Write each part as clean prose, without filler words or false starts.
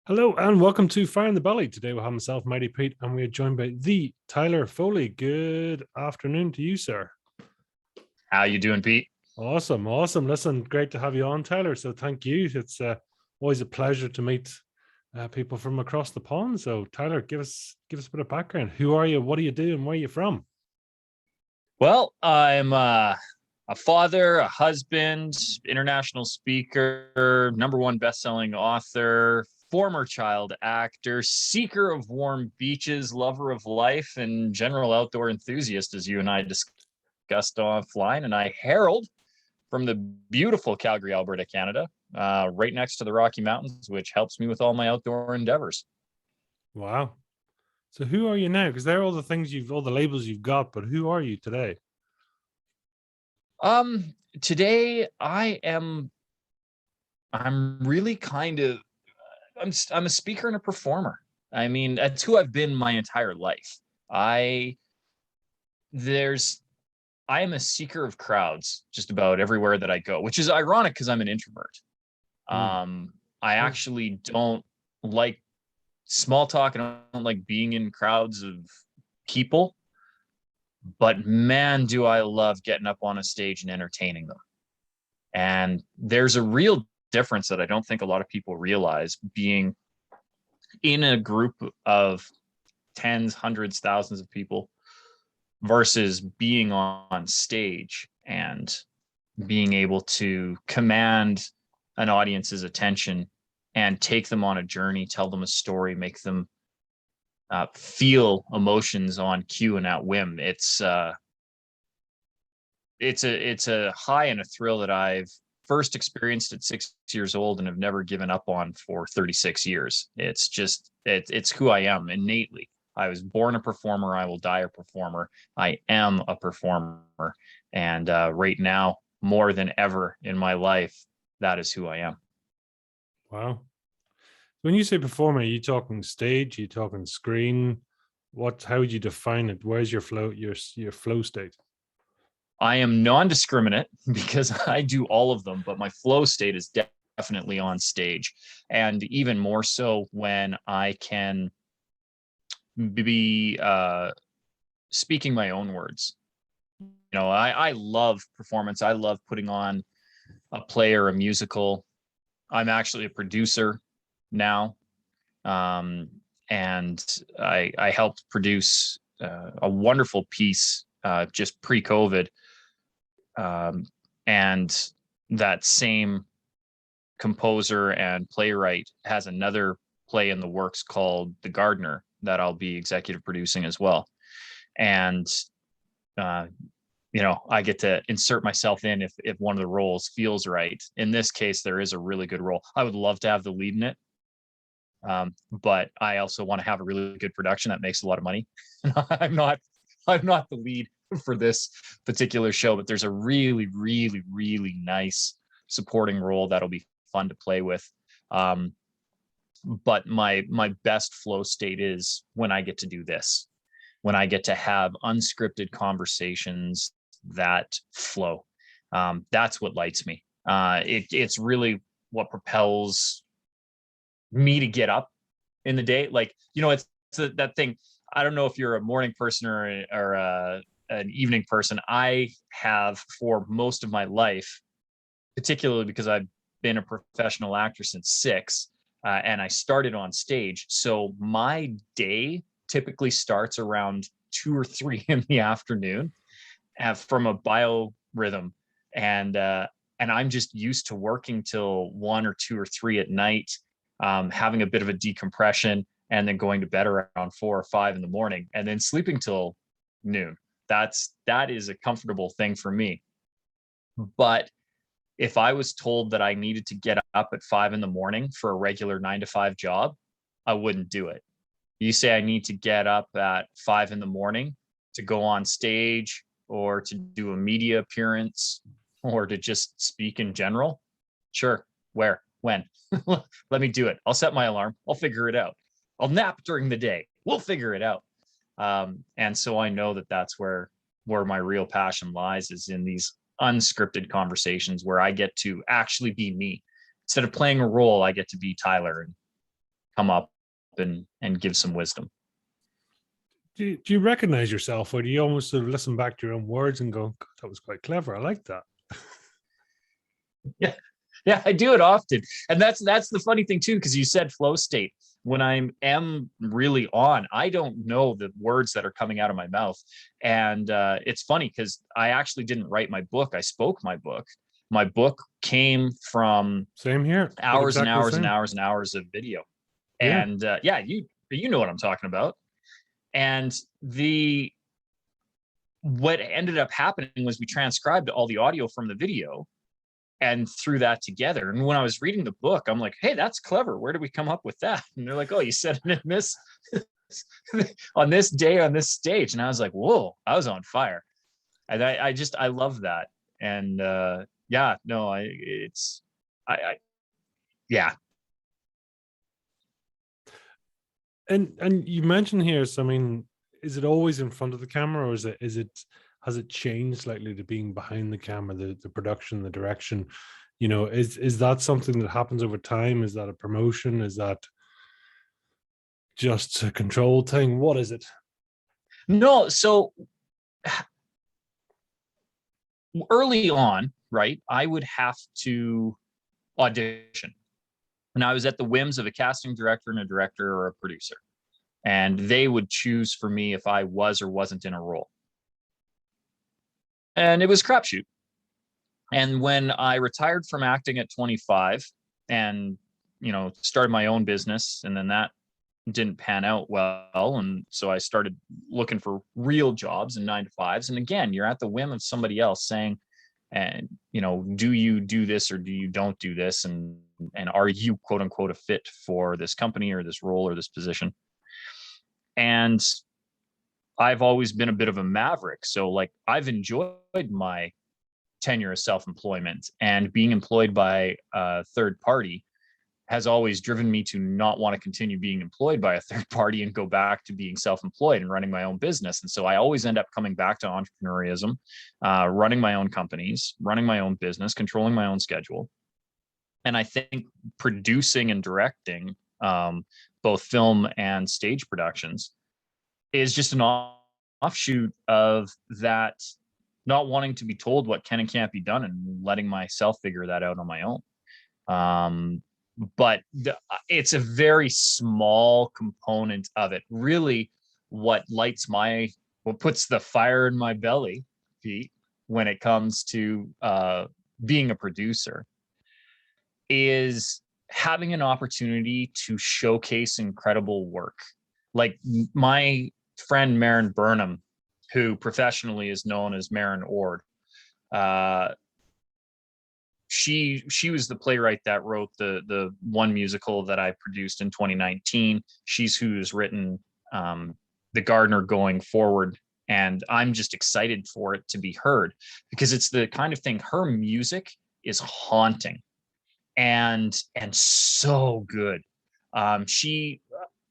Hello and welcome to Fire in the Belly. Today we have myself, Mighty Pete, and we are joined by the Tyler Foley. Good afternoon to you, sir. How you doing, Pete? Awesome. Listen, great to have you on, Tyler. So thank you. It's always a pleasure to meet people from across the pond. So Tyler, give us a bit of background. Who are you? What do you do? And where are you from? Well, I'm a father, a husband, international speaker, number one best-selling author, former child actor, seeker of warm beaches, lover of life, and general outdoor enthusiast, as you and I discussed offline. And I herald from the beautiful Calgary, Alberta, Canada, right next to the Rocky Mountains, which helps me with all my outdoor endeavors. Wow. So who are you now? Because they're all the things all the labels you've got, but who are you today? Today I'm really kind of I'm a speaker and a performer. I mean, that's who I've been my entire life. I am a seeker of crowds just about everywhere that I go, which is ironic because I'm an introvert. Mm. I actually don't like small talk and I don't like being in crowds of people, but man, do I love getting up on a stage and entertaining them. And there's a real difference that I don't think a lot of people realize being in a group of tens, hundreds, thousands of people versus being on stage and being able to command an audience's attention and take them on a journey, tell them a story, make them feel emotions on cue and at whim. It's a high and a thrill that I've first experienced at 6 years old and have never given up on for 36 years. It's who I am innately. I was born a performer. I will die a performer. I am a performer. And right now, more than ever in my life, that is who I am. Wow. When you say performer, are you talking stage? Are you talking screen? How would you define it? Where's your flow, your flow state? I am non-discriminate because I do all of them, but my flow state is definitely on stage. And even more so when I can be speaking my own words. You know, I love performance. I love putting on a play or a musical. I'm actually a producer now. And I helped produce a wonderful piece just pre-COVID. And that same composer and playwright has another play in the works called The Gardener that I'll be executive producing as well. And I get to insert myself in if one of the roles feels right. In this case, there is a really good role. I would love to have the lead in it. But I also want to have a really good production that makes a lot of money. I'm not the lead for this particular show, but there's a really, really, really nice supporting role that'll be fun to play with. But my best flow state is when I get to do this, when I get to have unscripted conversations that flow. That's what lights me. It's really what propels me to get up in the day. Like, it's that thing. I don't know if you're a morning person or an evening person. I have for most of my life, particularly because I've been a professional actor since 6, and I started on stage. So my day typically starts around 2 or 3 in the afternoon, from a biorhythm, and I'm just used to working till 1 or 2 or 3 at night, having a bit of a decompression, and then going to bed around 4 or 5 in the morning, and then sleeping till noon. That is a comfortable thing for me. But if I was told that I needed to get up at 5 in the morning for a regular 9 to 5 job, I wouldn't do it. You say I need to get up at 5 in the morning to go on stage or to do a media appearance or to just speak in general. Sure. Where? When? Let me do it. I'll set my alarm. I'll figure it out. I'll nap during the day. We'll figure it out. And so I know that that's where my real passion lies, is in these unscripted conversations where I get to actually be me. Instead of playing a role, I get to be Tyler and come up and give some wisdom. Do you recognize yourself, or do you almost sort of listen back to your own words and go, God, that was quite clever. I like that. Yeah. Yeah, I do it often. And that's the funny thing too, because you said flow state. When I am really on, I don't know the words that are coming out of my mouth. And it's funny because I actually didn't write my book. I spoke my book. My book came from Same here. hours and Exactly hours same. and hours and hours of video. Yeah. And yeah, you know what I'm talking about. And what ended up happening was we transcribed all the audio from the video and threw that together. And when I was reading the book, I'm like, hey, that's clever. Where did we come up with that? And they're like, oh, you said it in this on this day on this stage. And I was like, whoa, I was on fire. And I love that. And yeah, no, yeah. And you mentioned here, so I mean, is it always in front of the camera, or has it changed slightly to being behind the camera, the production, the direction? You know, is that something that happens over time? Is that a promotion? Is that just a control thing? What is it? No, so early on, right, I would have to audition. And I was at the whims of a casting director and a director or a producer. And they would choose for me if I was or wasn't in a role. And it was crapshoot. And when I retired from acting at 25 and, started my own business, and then that didn't pan out well. And so I started looking for real jobs and 9-to-5s. And again, you're at the whim of somebody else saying, and, do you do this or do you don't do this? And are you quote unquote a fit for this company or this role or this position? And I've always been a bit of a maverick. So like I've enjoyed my tenure of self-employment, and being employed by a third party has always driven me to not want to continue being employed by a third party and go back to being self-employed and running my own business. And so I always end up coming back to entrepreneurism, running my own companies, running my own business, controlling my own schedule. And I think producing and directing both film and stage productions is just an offshoot of that, not wanting to be told what can and can't be done and letting myself figure that out on my own. But it's a very small component of it. Really, what puts the fire in my belly, Pete, when it comes to being a producer, is having an opportunity to showcase incredible work. Like my friend Maren Burnham, who professionally is known as Maren Ord, she was the playwright that wrote the one musical that I produced in 2019. She's who's written The Gardener going forward. And I'm just excited for it to be heard, because it's the kind of thing, her music is haunting and so good.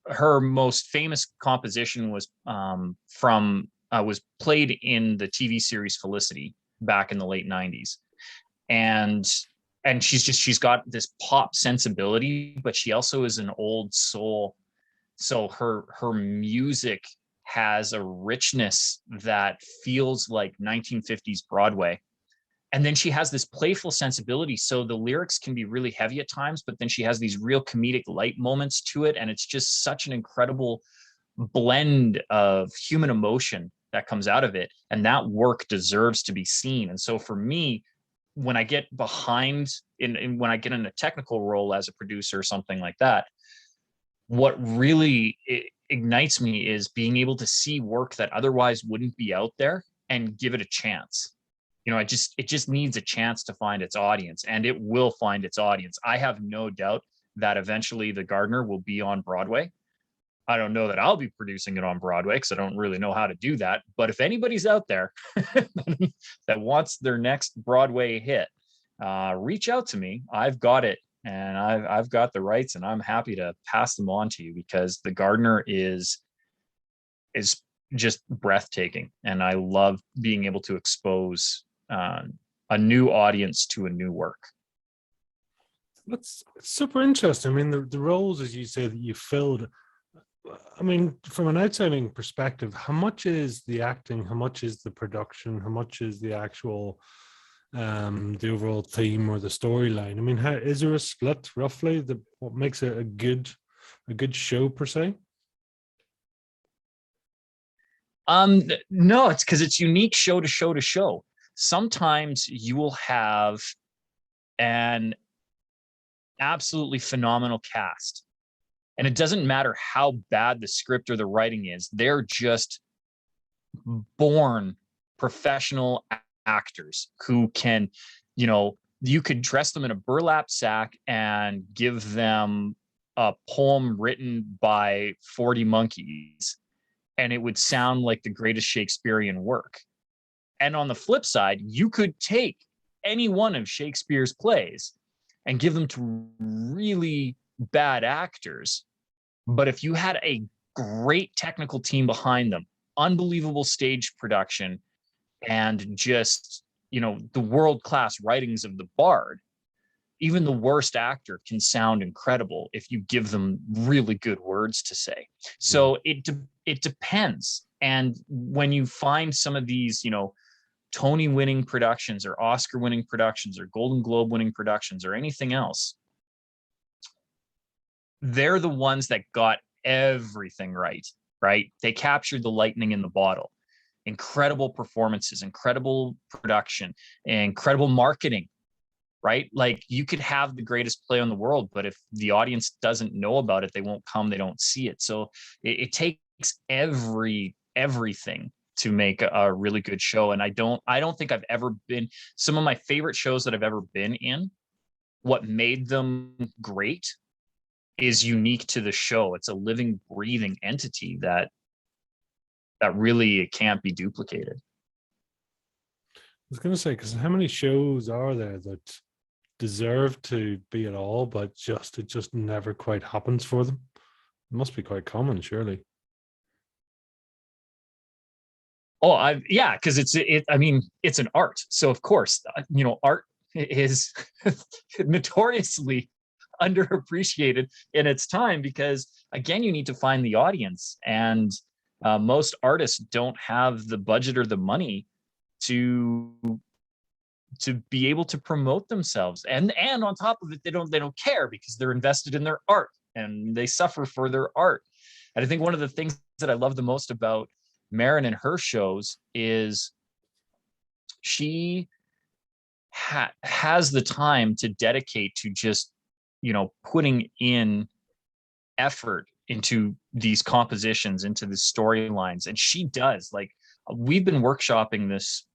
Her most famous composition was was played in the TV series Felicity back in the late 90s. And she's got this pop sensibility, but she also is an old soul. So her music has a richness that feels like 1950s Broadway. And then she has this playful sensibility. So the lyrics can be really heavy at times, but then she has these real comedic light moments to it. And it's just such an incredible blend of human emotion that comes out of it. And that work deserves to be seen. And so for me, when I get behind when I get in a technical role as a producer or something like that, what really ignites me is being able to see work that otherwise wouldn't be out there and give it a chance. It just needs a chance to find its audience, and it will find its audience. I have no doubt that eventually The Gardener will be on Broadway. I don't know that I'll be producing it on Broadway because I don't really know how to do that. But if anybody's out there that wants their next Broadway hit, reach out to me. I've got it, and I've got the rights, and I'm happy to pass them on to you, because The Gardener is just breathtaking, and I love being able to expose a new audience to a new work. That's super interesting. I mean, the roles, as you say, that you filled. I mean, from an outside perspective, how much is the acting? How much is the production? How much is the actual, the overall theme or the storyline? I mean, how, is there a split roughly? What makes it a good show per se? No, it's because it's unique show to show to show. Sometimes you will have an absolutely phenomenal cast, and it doesn't matter how bad the script or the writing is, they're just born professional actors who can, you could dress them in a burlap sack and give them a poem written by 40 monkeys, and it would sound like the greatest Shakespearean work. And on the flip side, you could take any one of Shakespeare's plays and give them to really bad actors. But if you had a great technical team behind them, unbelievable stage production, and just, the world-class writings of the Bard, even the worst actor can sound incredible if you give them really good words to say. So it depends. And when you find some of these, Tony winning productions or Oscar winning productions or Golden Globe winning productions or anything else, they're the ones that got everything right? They captured the lightning in the bottle. Incredible performances, incredible production, incredible marketing, right? Like, you could have the greatest play in the world, but if the audience doesn't know about it, they won't come, they don't see it. So it takes everything to make a really good show. And I don't think I've ever been, some of my favorite shows that I've ever been in, what made them great is unique to the show. It's a living, breathing entity that really can't be duplicated. I was going to say, because how many shows are there that deserve to be at all, but it just never quite happens for them? It must be quite common, surely. Oh, yeah, because I mean, it's an art. So of course, art is notoriously underappreciated in its time, because again, you need to find the audience, and most artists don't have the budget or the money to be able to promote themselves, and on top of it, they don't care, because they're invested in their art and they suffer for their art. And I think one of the things that I love the most about Marin and her shows is she has the time to dedicate to just, putting in effort into these compositions, into the storylines. And she does, like, we've been workshopping this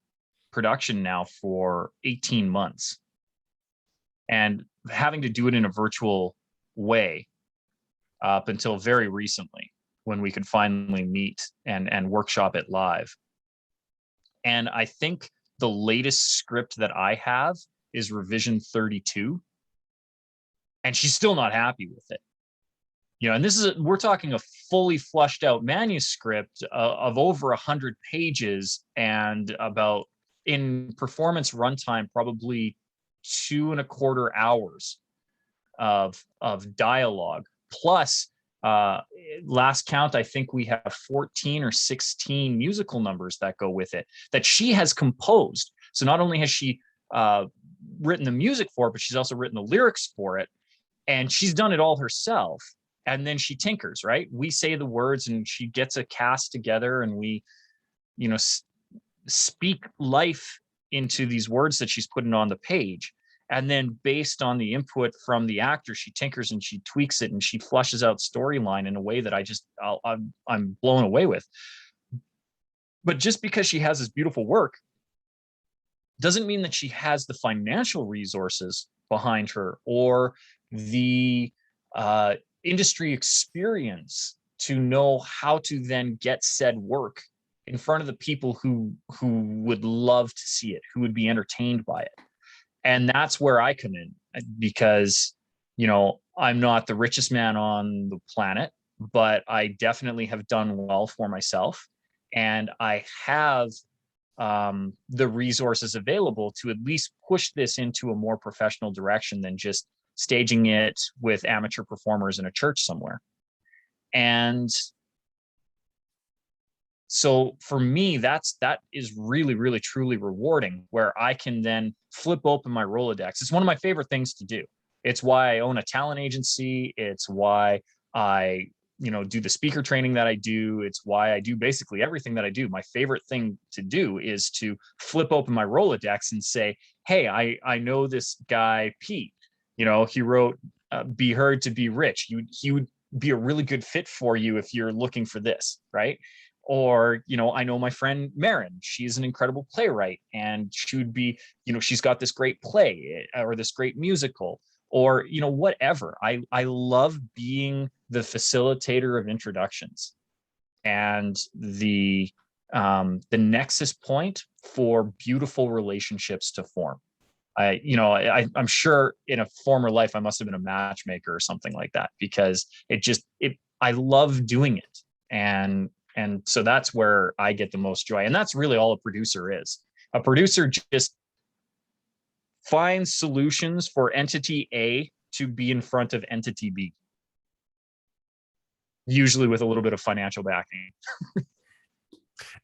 production now for 18 months, and having to do it in a virtual way up until very recently, when we could finally meet and workshop it live. And I think the latest script that I have is revision 32, and she's still not happy with it. And we're talking a fully flushed out manuscript of over 100 pages, and about, in performance runtime, probably 2.25 hours of dialogue, plus last count, I think we have 14 or 16 musical numbers that go with it, that she has composed. So not only has she written the music for it, but she's also written the lyrics for it, and she's done it all herself. And then she tinkers, right? We say the words and she gets a cast together, and we, speak life into these words that she's putting on the page. And then, based on the input from the actor, she tinkers and she tweaks it, and she flushes out storyline in a way that I'm blown away with. But just because she has this beautiful work doesn't mean that she has the financial resources behind her, or the industry experience to know how to then get said work in front of the people who would love to see it, who would be entertained by it. And that's where I come in, because, I'm not the richest man on the planet, but I definitely have done well for myself. And I have the resources available to at least push this into a more professional direction than just staging it with amateur performers in a church somewhere. And so for me, that is really, really, truly rewarding, where I can then flip open my Rolodex. It's one of my favorite things to do. It's why I own a talent agency. It's why I, do the speaker training that I do. It's why I do basically everything that I do. My favorite thing to do is to flip open my Rolodex and say, hey, I know this guy, Pete. He wrote Be Heard to Be Rich. He would be a really good fit for you if you're looking for this, right? Or, I know my friend Marin, she's an incredible playwright, and she would be, she's got this great play or this great musical, or, whatever. I love being the facilitator of introductions and the nexus point for beautiful relationships to form. I'm sure in a former life I must have been a matchmaker or something like that, because I love doing it. And so that's where I get the most joy. And that's really all a producer is. A producer just finds solutions for entity A to be in front of entity B, usually with a little bit of financial backing.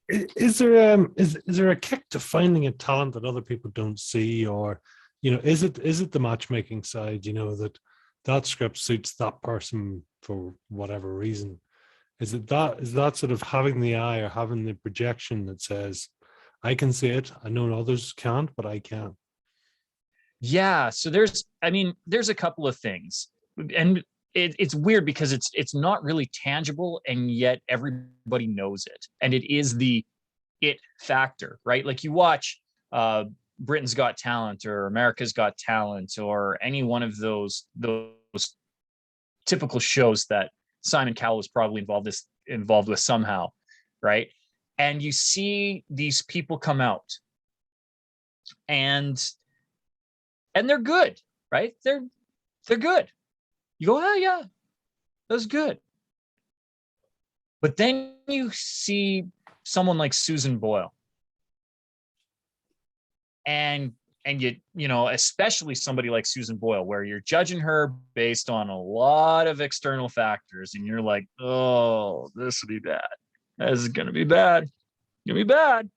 Is there a kick to finding a talent that other people don't see, or is it the matchmaking side, that script suits that person for whatever reason? Is that sort of having the eye or having the projection that says, I can see it, I know others can't, but I can? Yeah, so there's a couple of things, and it's weird because it's not really tangible, and yet everybody knows it, and it is the it factor, right? Like you watch Britain's Got Talent or America's Got Talent or any one of those typical shows that Simon Cowell was probably involved with somehow, right? And you see these people come out, and they're good, right? They're good. You go, oh yeah, that's good. But then you see someone like Susan Boyle, and especially somebody like Susan Boyle, where you're judging her based on a lot of external factors, and you're like, oh, this will be bad. This is gonna be bad. It's gonna be bad.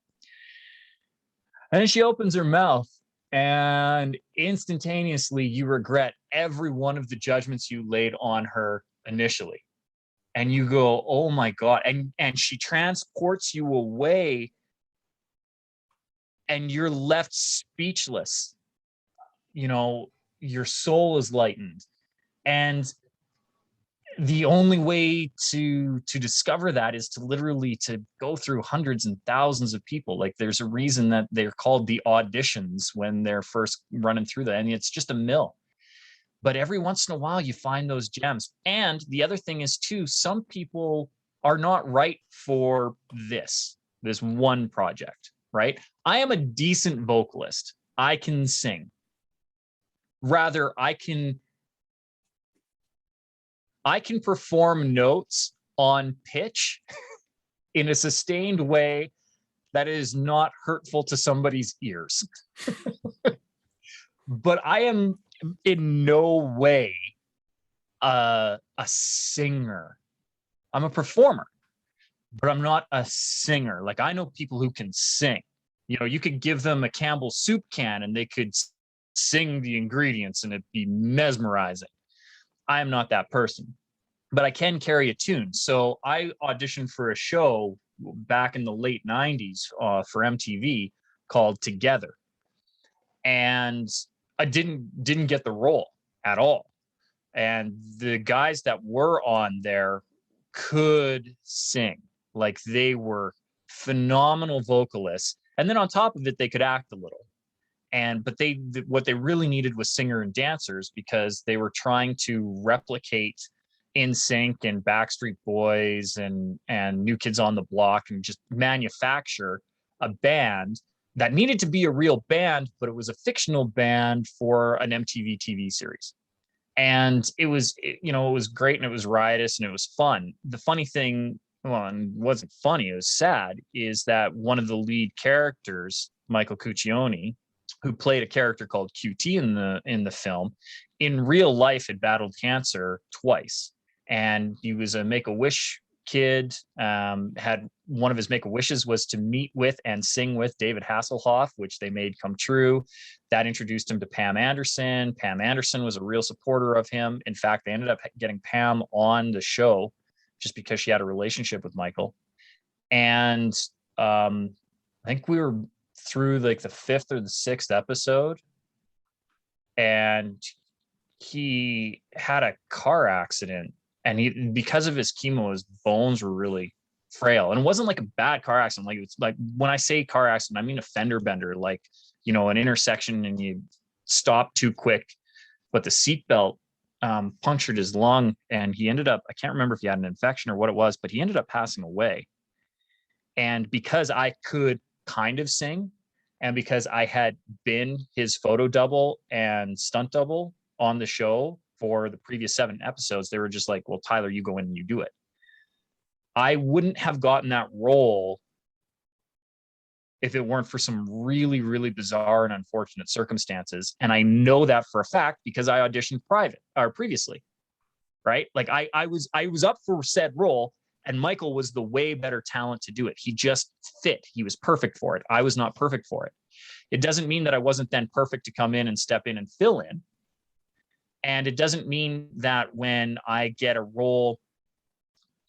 And then she opens her mouth, and instantaneously you regret every one of the judgments you laid on her initially. And you go, oh my God. And she transports you away, and you're left speechless. Your soul is lightened. And the only way to discover that is to literally to go through hundreds and thousands of people. Like there's a reason that they're called the auditions when they're first running through that. And it's just a mill. But every once in a while you find those gems. And the other thing is too, some people are not right for this one project, right? I am a decent vocalist. I can sing. Rather, I can perform notes on pitch in a sustained way that is not hurtful to somebody's ears. But I am in no way a singer. I'm a performer, but I'm not a singer. Like I know people who can sing. You could give them a Campbell's soup can and they could sing the ingredients and it'd be mesmerizing. I am not that person, but I can carry a tune. So I auditioned for a show back in the late 90s for MTV called Together. And I didn't get the role at all. And the guys that were on there could sing. Like they were phenomenal vocalists. And then on top of it, they could act a little. But what they really needed was singer and dancers, because they were trying to replicate NSYNC and Backstreet Boys and New Kids on the Block, and just manufacture a band that needed to be a real band, but it was a fictional band for an MTV TV series. And it was great, and it was riotous, and it was fun. The funny thing, well, and it wasn't funny, it was sad, is that one of the lead characters, Michael Cuccione, who played a character called QT in the film, in real life had battled cancer twice, and he was a Make-A-Wish kid. Had one of his Make-A-Wishes was to meet with and sing with David Hasselhoff, which they made come true. That introduced him to Pam Anderson. Pam Anderson was a real supporter of him. In fact, they ended up getting Pam on the show just because she had a relationship with Michael. And I think we were through like the 5th or the 6th episode, and he had a car accident, and he, because of his chemo, his bones were really frail. And it wasn't like a bad car accident. Like, it's like, when I say car accident, I mean a fender bender, like, you know, an intersection and you stop too quick, but the seatbelt punctured his lung, and he ended up, I can't remember if he had an infection or what it was, but he ended up passing away. And because I could kind of sing, and because I had been his photo double and stunt double on the show for the previous 7 episodes, they were just like, well, Tyler, you go in and you do it. I wouldn't have gotten that role if it weren't for some really, really bizarre and unfortunate circumstances. And I know that for a fact because I auditioned previously, right? Like I was up for said role, and Michael was the way better talent to do it. He just fit. He was perfect for it. I was not perfect for it. It doesn't mean that I wasn't then perfect to come in and step in and fill in. And it doesn't mean that when I get a role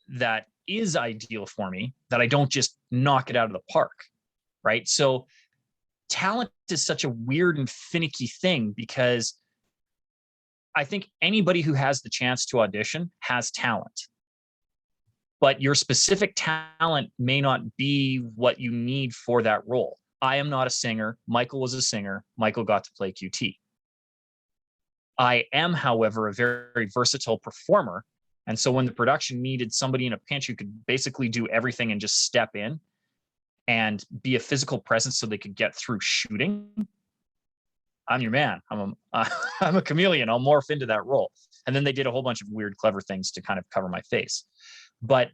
that is ideal for me, that I don't just knock it out of the park, right? So talent is such a weird and finicky thing, because I think anybody who has the chance to audition has talent. But your specific talent may not be what you need for that role. I am not a singer. Michael was a singer. Michael got to play QT. I am, however, a very, very versatile performer. And so when the production needed somebody in a pinch who could basically do everything and just step in and be a physical presence so they could get through shooting, I'm your man. I'm a chameleon. I'll morph into that role. And then they did a whole bunch of weird, clever things to kind of cover my face. But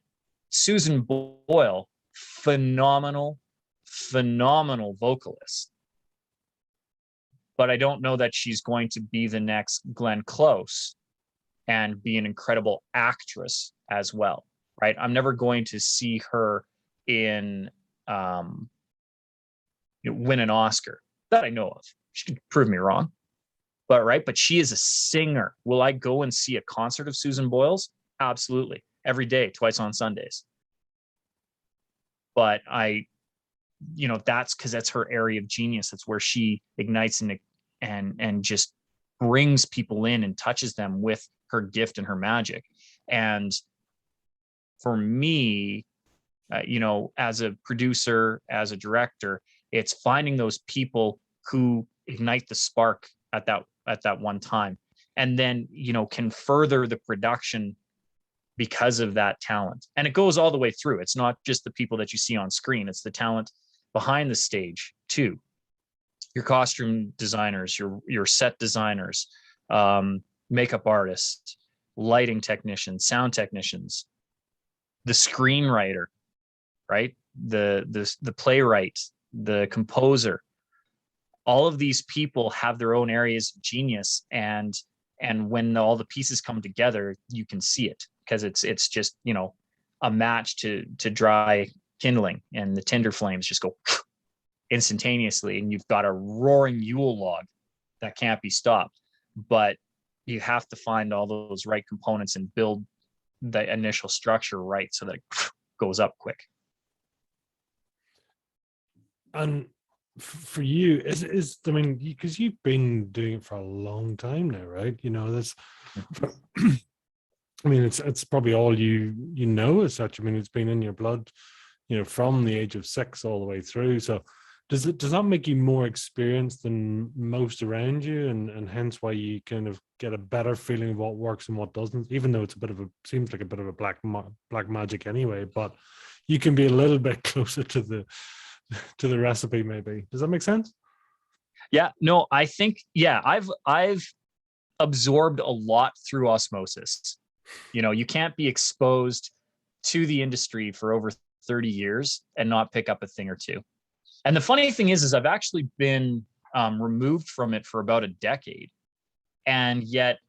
Susan Boyle, phenomenal vocalist. But I don't know that she's going to be the next Glenn Close and be an incredible actress as well, right? I'm never going to see her in win an Oscar that I know of. She could prove me wrong, but she is a singer. Will I go and see a concert of Susan Boyle's? Absolutely. Every day, twice on Sundays. But that's because that's her area of genius. That's where she ignites and just brings people in and touches them with her gift and her magic. And for me, as a producer, as a director, it's finding those people who ignite the spark at that one time, and then can further the production because of that talent. And it goes all the way through. It's not just the people that you see on screen, it's the talent behind the stage too. Your costume designers, your set designers, makeup artists, lighting technicians, sound technicians, the screenwriter, right? The playwright, the composer. All of these people have their own areas of genius, and when all the pieces come together, you can see it, because it's just a match to dry kindling, and the tinder flames just go instantaneously, and you've got a roaring Yule log that can't be stopped. But you have to find all those right components and build the initial structure right so that it goes up quick. And for you, I mean, because you've been doing it for a long time now, right? That's I mean, it's probably all you know as such. I mean, it's been in your blood, from the age of 6 all the way through. So does that make you more experienced than most around you, and hence why you kind of get a better feeling of what works and what doesn't, even though it's seems like a bit of a black magic anyway, but you can be a little bit closer to the recipe, maybe. Does that make sense? Yeah, no, I think, I've absorbed a lot through osmosis. You can't be exposed to the industry for over 30 years and not pick up a thing or two. And the funny thing is I've actually been removed from it for about a decade. And yet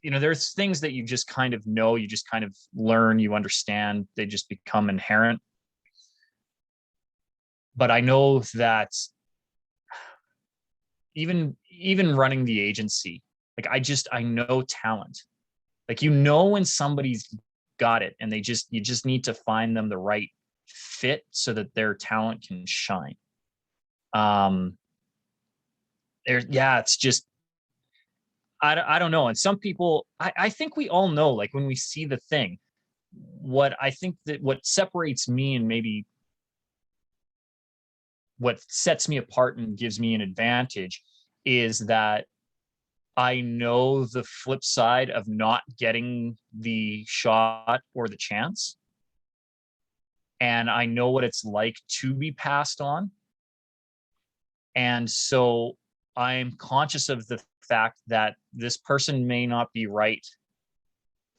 there's things that you just kind of know, you just kind of learn, you understand, they just become inherent. But I know that even running the agency, like I know talent. Like, when somebody's got it, and you just need to find them the right fit so that their talent can shine. It's just, I don't know. And some people, I think we all know, like, when we see the thing, what separates me and maybe what sets me apart and gives me an advantage is that I know the flip side of not getting the shot or the chance. And I know what it's like to be passed on. And so I'm conscious of the fact that this person may not be right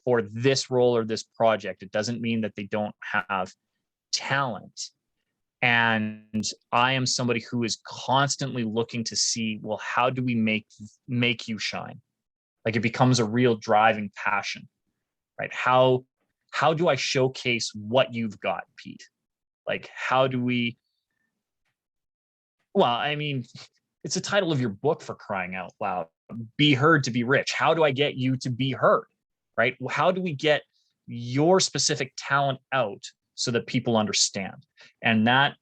for this role or this project. It doesn't mean that they don't have talent. And I am somebody who is constantly looking to see, well, how do we make you shine? Like, it becomes a real driving passion, right? How do I showcase what you've got, Pete? Like, how do we, well, I mean, it's the title of your book, for crying out loud. Be heard to be rich. How do I get you to be heard, right? How do we get your specific talent out so that people understand? And that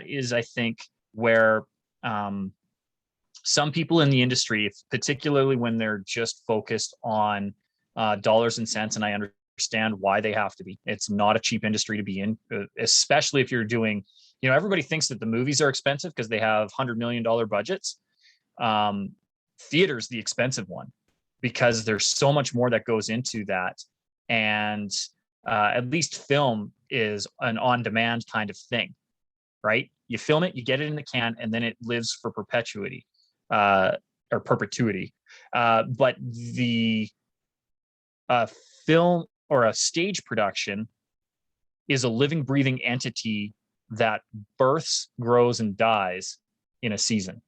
is, I think, where some people in the industry, particularly when they're just focused on dollars and cents, and I understand why they have to be. It's not a cheap industry to be in, especially if you're doing, everybody thinks that the movies are expensive because they have $100 million budgets. Theater's the expensive one because there's so much more that goes into that. And at least film is an on-demand kind of thing, right? You film it, you get it in the can, and then it lives for perpetuity or perpetuity. But the film or a stage production is a living, breathing entity that births, grows, and dies in a season.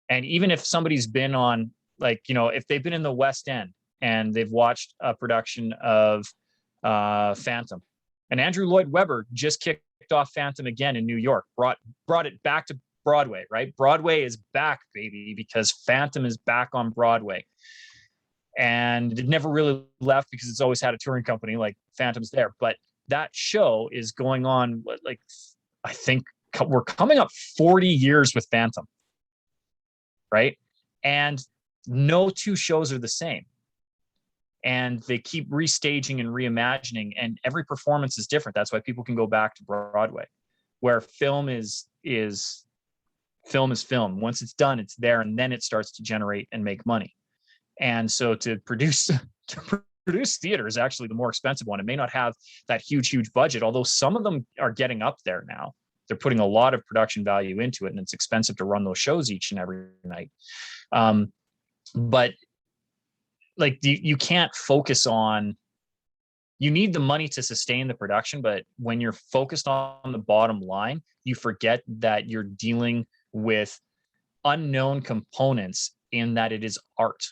And even if somebody's been on, like, if they've been in the West End and they've watched a production of Phantom, and Andrew Lloyd Webber just kicked off Phantom again in New York, brought it back to Broadway, right? Broadway is back, baby, because Phantom is back on Broadway. And it never really left because it's always had a touring company, like Phantom's there. But that show is going on, like, I think we're coming up 40 years with Phantom, right? And no two shows are the same. And they keep restaging and reimagining, and every performance is different. That's why people can go back to Broadway, where film is film. Once it's done, it's there, and then it starts to generate and make money. And so to produce theater is actually the more expensive one. It may not have that huge budget, although some of them are getting up there now. They're putting a lot of production value into it, and it's expensive to run those shows each and every night. But like, you can't focus on, you need the money to sustain the production, but when you're focused on the bottom line, you forget that you're dealing with unknown components in that it is art.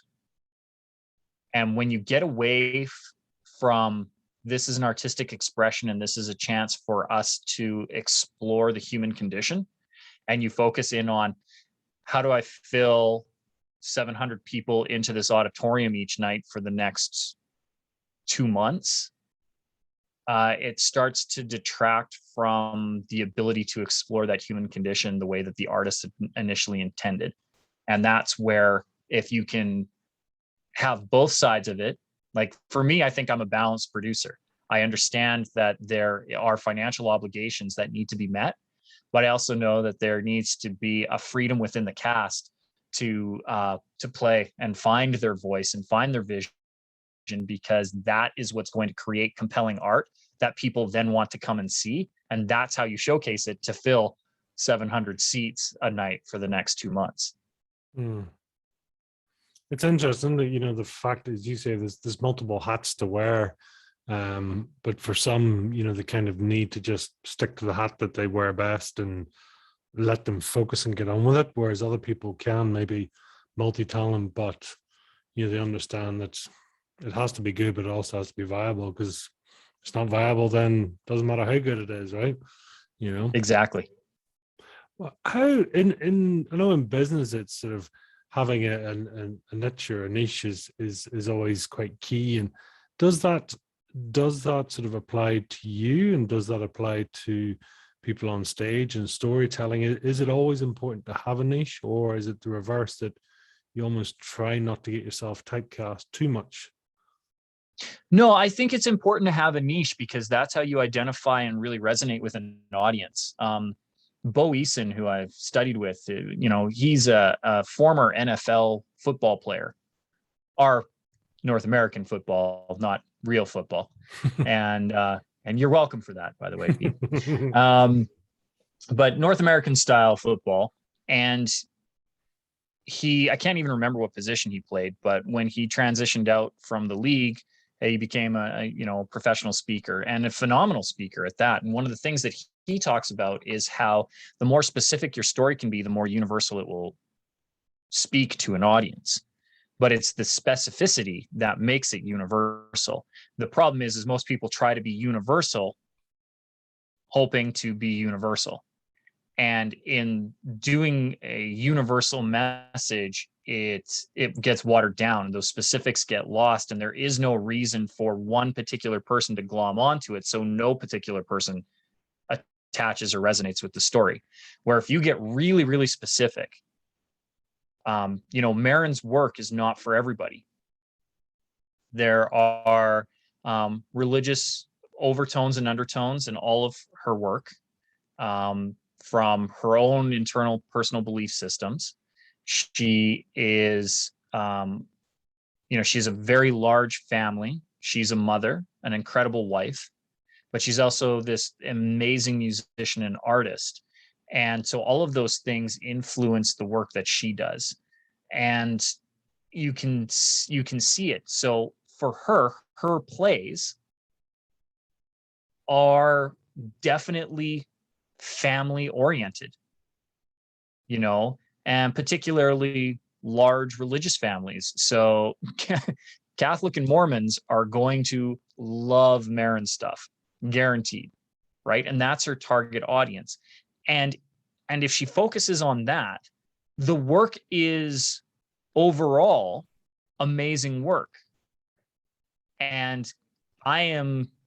And when you get away from, this is an artistic expression and this is a chance for us to explore the human condition, and you focus in on, how do I fill 700 people into this auditorium each night for the next 2 months, it starts to detract from the ability to explore that human condition the way that the artist initially intended. And that's where, if you can have both sides of it, like for me, I think I'm a balanced producer. I understand that there are financial obligations that need to be met, but I also know that there needs to be a freedom within the cast to play and find their voice and find their vision, because that is what's going to create compelling art that people then want to come and see. And that's how you showcase it to fill 700 seats a night for the next 2 months. It's interesting that, the fact, as you say, there's multiple hats to wear. But for some, they kind of need to just stick to the hat that they wear best and let them focus and get on with it. Whereas other people can maybe multi-talent, but they understand that it has to be good, but it also has to be viable, because if it's not viable, then it doesn't matter how good it is, right? Exactly. Well, how in I know in business it's sort of having a niche or a niche is always quite key. And does that sort of apply to you, and does that apply to people on stage and storytelling? Is it always important to have a niche, or is it the reverse, that you almost try not to get yourself typecast too much? No, I think it's important to have a niche, because that's how you identify and really resonate with an audience. Bo Eason, who I've studied with, he's a former NFL football player, our North American football, not real football. And you're welcome for that, by the way, Pete. But North American style football. And I can't even remember what position he played, but when he transitioned out from the league, he became a professional speaker, and a phenomenal speaker at that. And one of the things that he talks about is how the more specific your story can be, the more universal it will speak to an audience. But it's the specificity that makes it universal. The problem is most people try to be universal, hoping to be universal. And in doing a universal message, it gets watered down. Those specifics get lost, and there is no reason for one particular person to glom onto it, so no particular person attaches or resonates with the story. Where if you get really, really specific, Marin's work is not for everybody. There are religious overtones and undertones in all of her work. From her own internal personal belief systems. She is, she has a very large family. She's a mother, an incredible wife, but she's also this amazing musician and artist. And so all of those things influence the work that she does. And you can see it. So for her plays are definitely family oriented, and particularly large religious families. So Catholic and Mormons are going to love Marin's stuff, guaranteed, right? And that's her target audience. And if she focuses on that, the work is overall amazing work. And I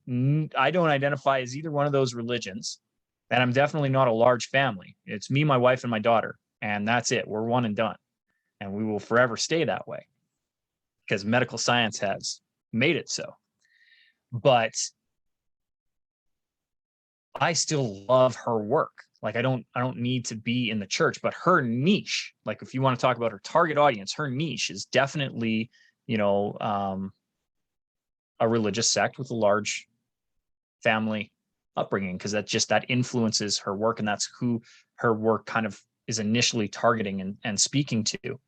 don't identify as either one of those religions. And I'm definitely not a large family. It's me, my wife, and my daughter. And that's it. We're one and done. And we will forever stay that way, because medical science has made it so. But I still love her work. Like, I don't need to be in the church, but her niche, like if you want to talk about her target audience, her niche is definitely, a religious sect with a large family upbringing, because that influences her work, and that's who her work kind of is initially targeting and speaking to.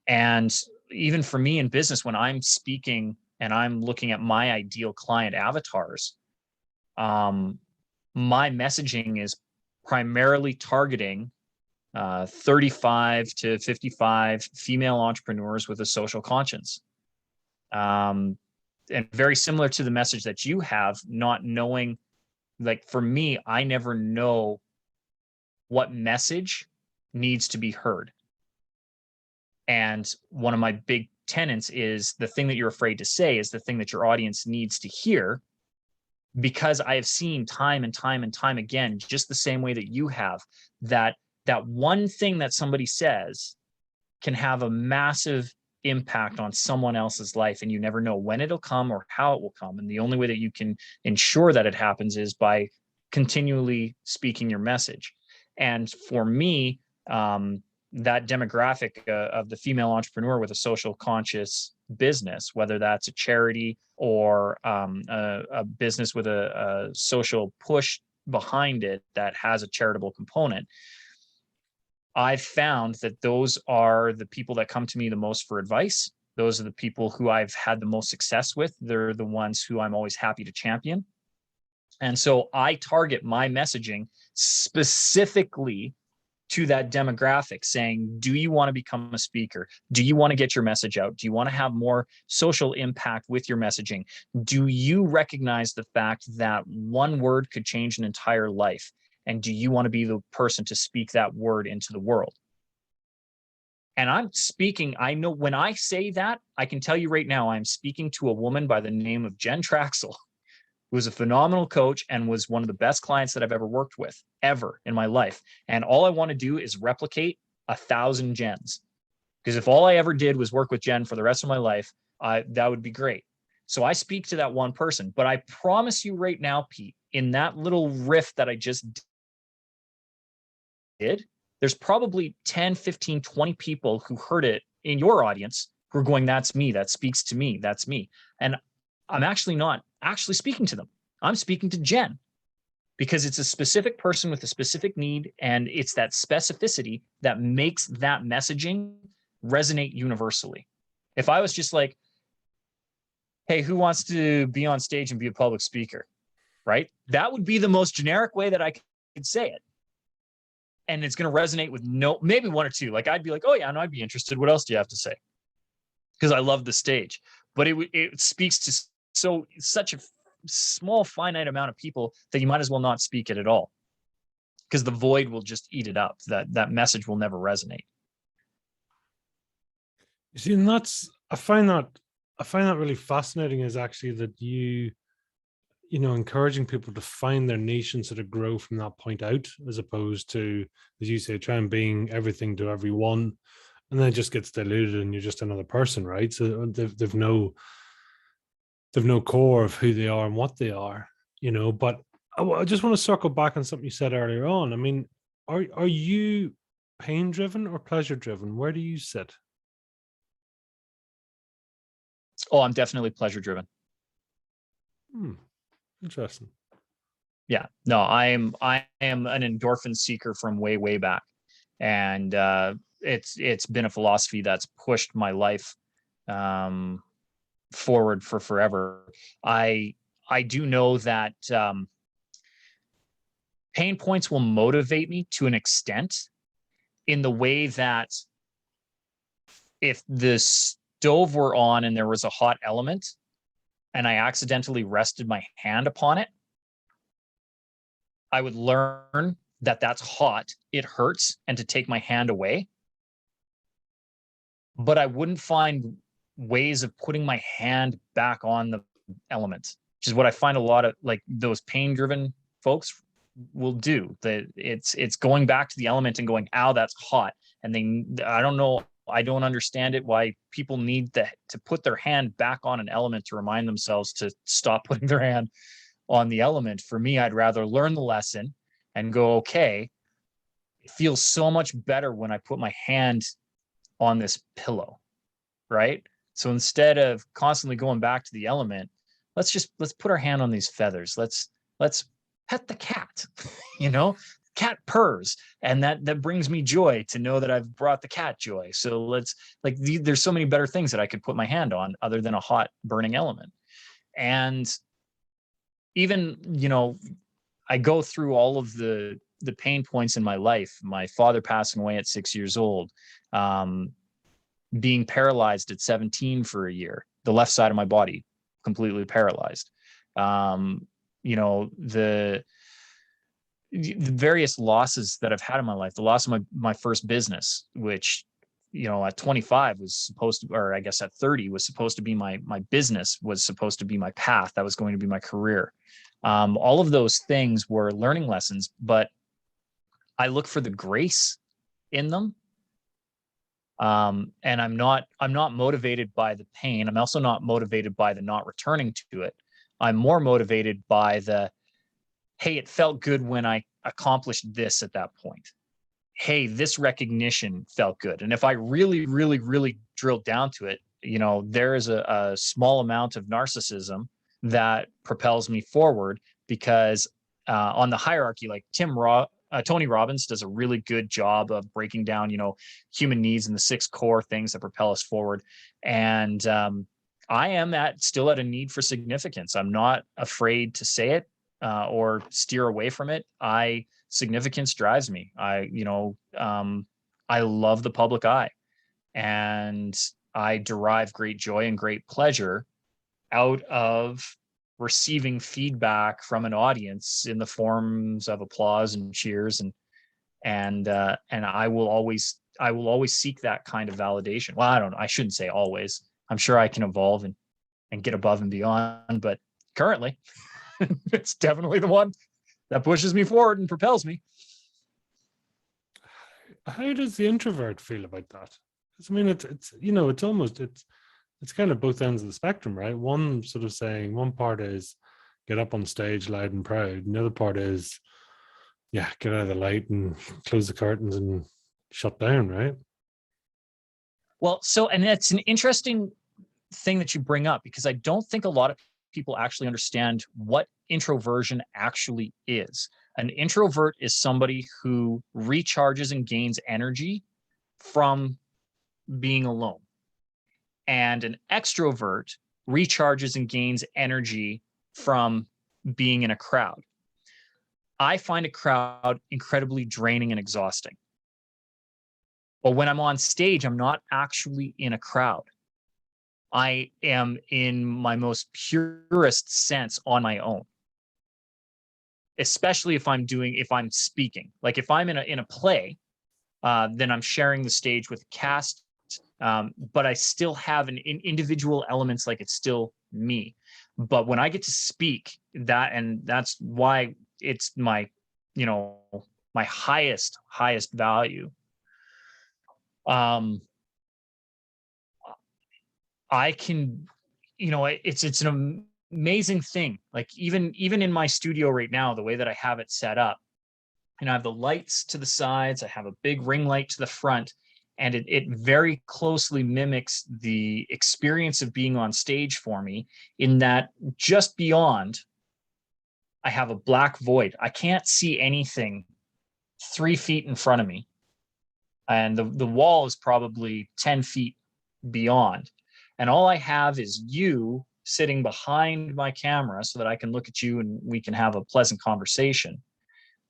And even for me in business, when I'm speaking and I'm looking at my ideal client avatars, my messaging is primarily targeting 35 to 55 female entrepreneurs with a social conscience. And very similar to the message that you have, not knowing, like for me, I never know what message needs to be heard. And one of my big tenets is the thing that you're afraid to say is the thing that your audience needs to hear, because I have seen time and time and time again, just the same way that you have, that one thing that somebody says can have a massive impact on someone else's life, and you never know when it'll come or how it will come. And the only way that you can ensure that it happens is by continually speaking your message. And for me, that demographic of the female entrepreneur with a social conscious business, whether that's a charity or a business with a social push behind it that has a charitable component, I've found that those are the people that come to me the most for advice, Those are the people who I've had the most success with. They're the ones who I'm always happy to champion. And so I target my messaging specifically to that demographic, saying, do you want to become a speaker? Do you want to get your message out? Do you want to have more social impact with your messaging? Do you recognize the fact that one word could change an entire life? And do you want to be the person to speak that word into the world? And I'm speaking, I know when I say that, I can tell you right now, I'm speaking to a woman by the name of Jen Traxel, who was a phenomenal coach and was one of the best clients that I've ever worked with, ever in my life. And all I want to do is replicate 1,000 Jens. Because if all I ever did was work with Jen for the rest of my life, that would be great. So I speak to that one person. But I promise you right now, Pete, in that little riff that I just did, there's probably 10, 15, 20 people who heard it in your audience who are going, that's me, that speaks to me, that's me. And I'm actually not actually speaking to them. I'm speaking to Jen, because it's a specific person with a specific need, and it's that specificity that makes that messaging resonate universally. If I was just like, hey, who wants to be on stage and be a public speaker, right? That would be the most generic way that I could say it. And it's going to resonate with maybe one or two. Like I'd be like, oh yeah, no, I'd be interested. What else do you have to say? Because I love the stage. But it speaks to such a small, finite amount of people that you might as well not speak it at all, because the void will just eat it up. That message will never resonate. You see, and I find that really fascinating, is actually that you encouraging people to find their niche and sort of grow from that point out, as opposed to, as you say, try and being everything to everyone, and then it just gets diluted and you're just another person, right? So they've no core of who they are and what they are, But I just want to circle back on something you said earlier on. I mean, are you pain driven or pleasure driven? Where do you sit? Oh, I'm definitely pleasure driven. Interesting. Yeah, no, I am an endorphin seeker from way back, and it's been a philosophy that's pushed my life forward for forever. I do know that pain points will motivate me to an extent, in the way that if the stove were on and there was a hot element and I accidentally rested my hand upon it, I would learn that that's hot, it hurts, and to take my hand away. But I wouldn't find ways of putting my hand back on the element, which is what I find a lot of like those pain-driven folks will do. That it's going back to the element and going, ow, that's hot. And I don't know, I don't understand it, why people need to put their hand back on an element to remind themselves to stop putting their hand on the element. For me, I'd rather learn the lesson and go, okay, it feels so much better when I put my hand on this pillow, right? So instead of constantly going back to the element, let's put our hand on these feathers. Let's pet the cat, cat purrs, and that brings me joy to know that I've brought the cat joy. So there's so many better things that I could put my hand on other than a hot burning element. And even, I go through all of the pain points in my life. My father passing away at 6 years old, being paralyzed at 17 for a year, the left side of my body completely paralyzed. The various losses that I've had in my life, the loss of my first business, which, at 25 was supposed to, or I guess at 30 was supposed to be my business, was supposed to be my path. That was going to be my career. All of those things were learning lessons, but I look for the grace in them. And I'm not motivated by the pain. I'm also not motivated by the not returning to it. I'm more motivated by hey, it felt good when I accomplished this at that point. Hey, this recognition felt good. And if I really, really, really drilled down to it, there is a small amount of narcissism that propels me forward, because on the hierarchy, like Tim Tony Robbins does a really good job of breaking down, human needs and the 6 core things that propel us forward. And I am still at a need for significance. I'm not afraid to say it or steer away from it. Significance drives me. I love the public eye, and I derive great joy and great pleasure out of receiving feedback from an audience in the forms of applause and cheers, and I will always seek that kind of validation. Well, I shouldn't say always. I'm sure I can evolve and get above and beyond, but currently it's definitely the one that pushes me forward and propels me. How does the introvert feel about that? I mean, it's kind of both ends of the spectrum, right? One sort of saying, one part is get up on stage loud and proud. And the other part is, get out of the light and close the curtains and shut down, right? Well, and that's an interesting thing that you bring up, because I don't think a lot of people actually understand what introversion actually is. An introvert is somebody who recharges and gains energy from being alone. And an extrovert recharges and gains energy from being in a crowd. I find a crowd incredibly draining and exhausting. But when I'm on stage, I'm not actually in a crowd. I am, in my most purest sense, on my own. Especially if I'm speaking. Like if I'm in a play, then I'm sharing the stage with cast. But I still have an individual elements, like it's still me. But when I get to speak, that's why it's my highest value. I can, it's an amazing thing. Like even in my studio right now, the way that I have it set up, and I have the lights to the sides, I have a big ring light to the front, and it very closely mimics the experience of being on stage for me, in that just beyond, I have a black void. I can't see anything 3 feet in front of me. And the wall is probably 10 feet beyond. And all I have is you sitting behind my camera so that I can look at you and we can have a pleasant conversation.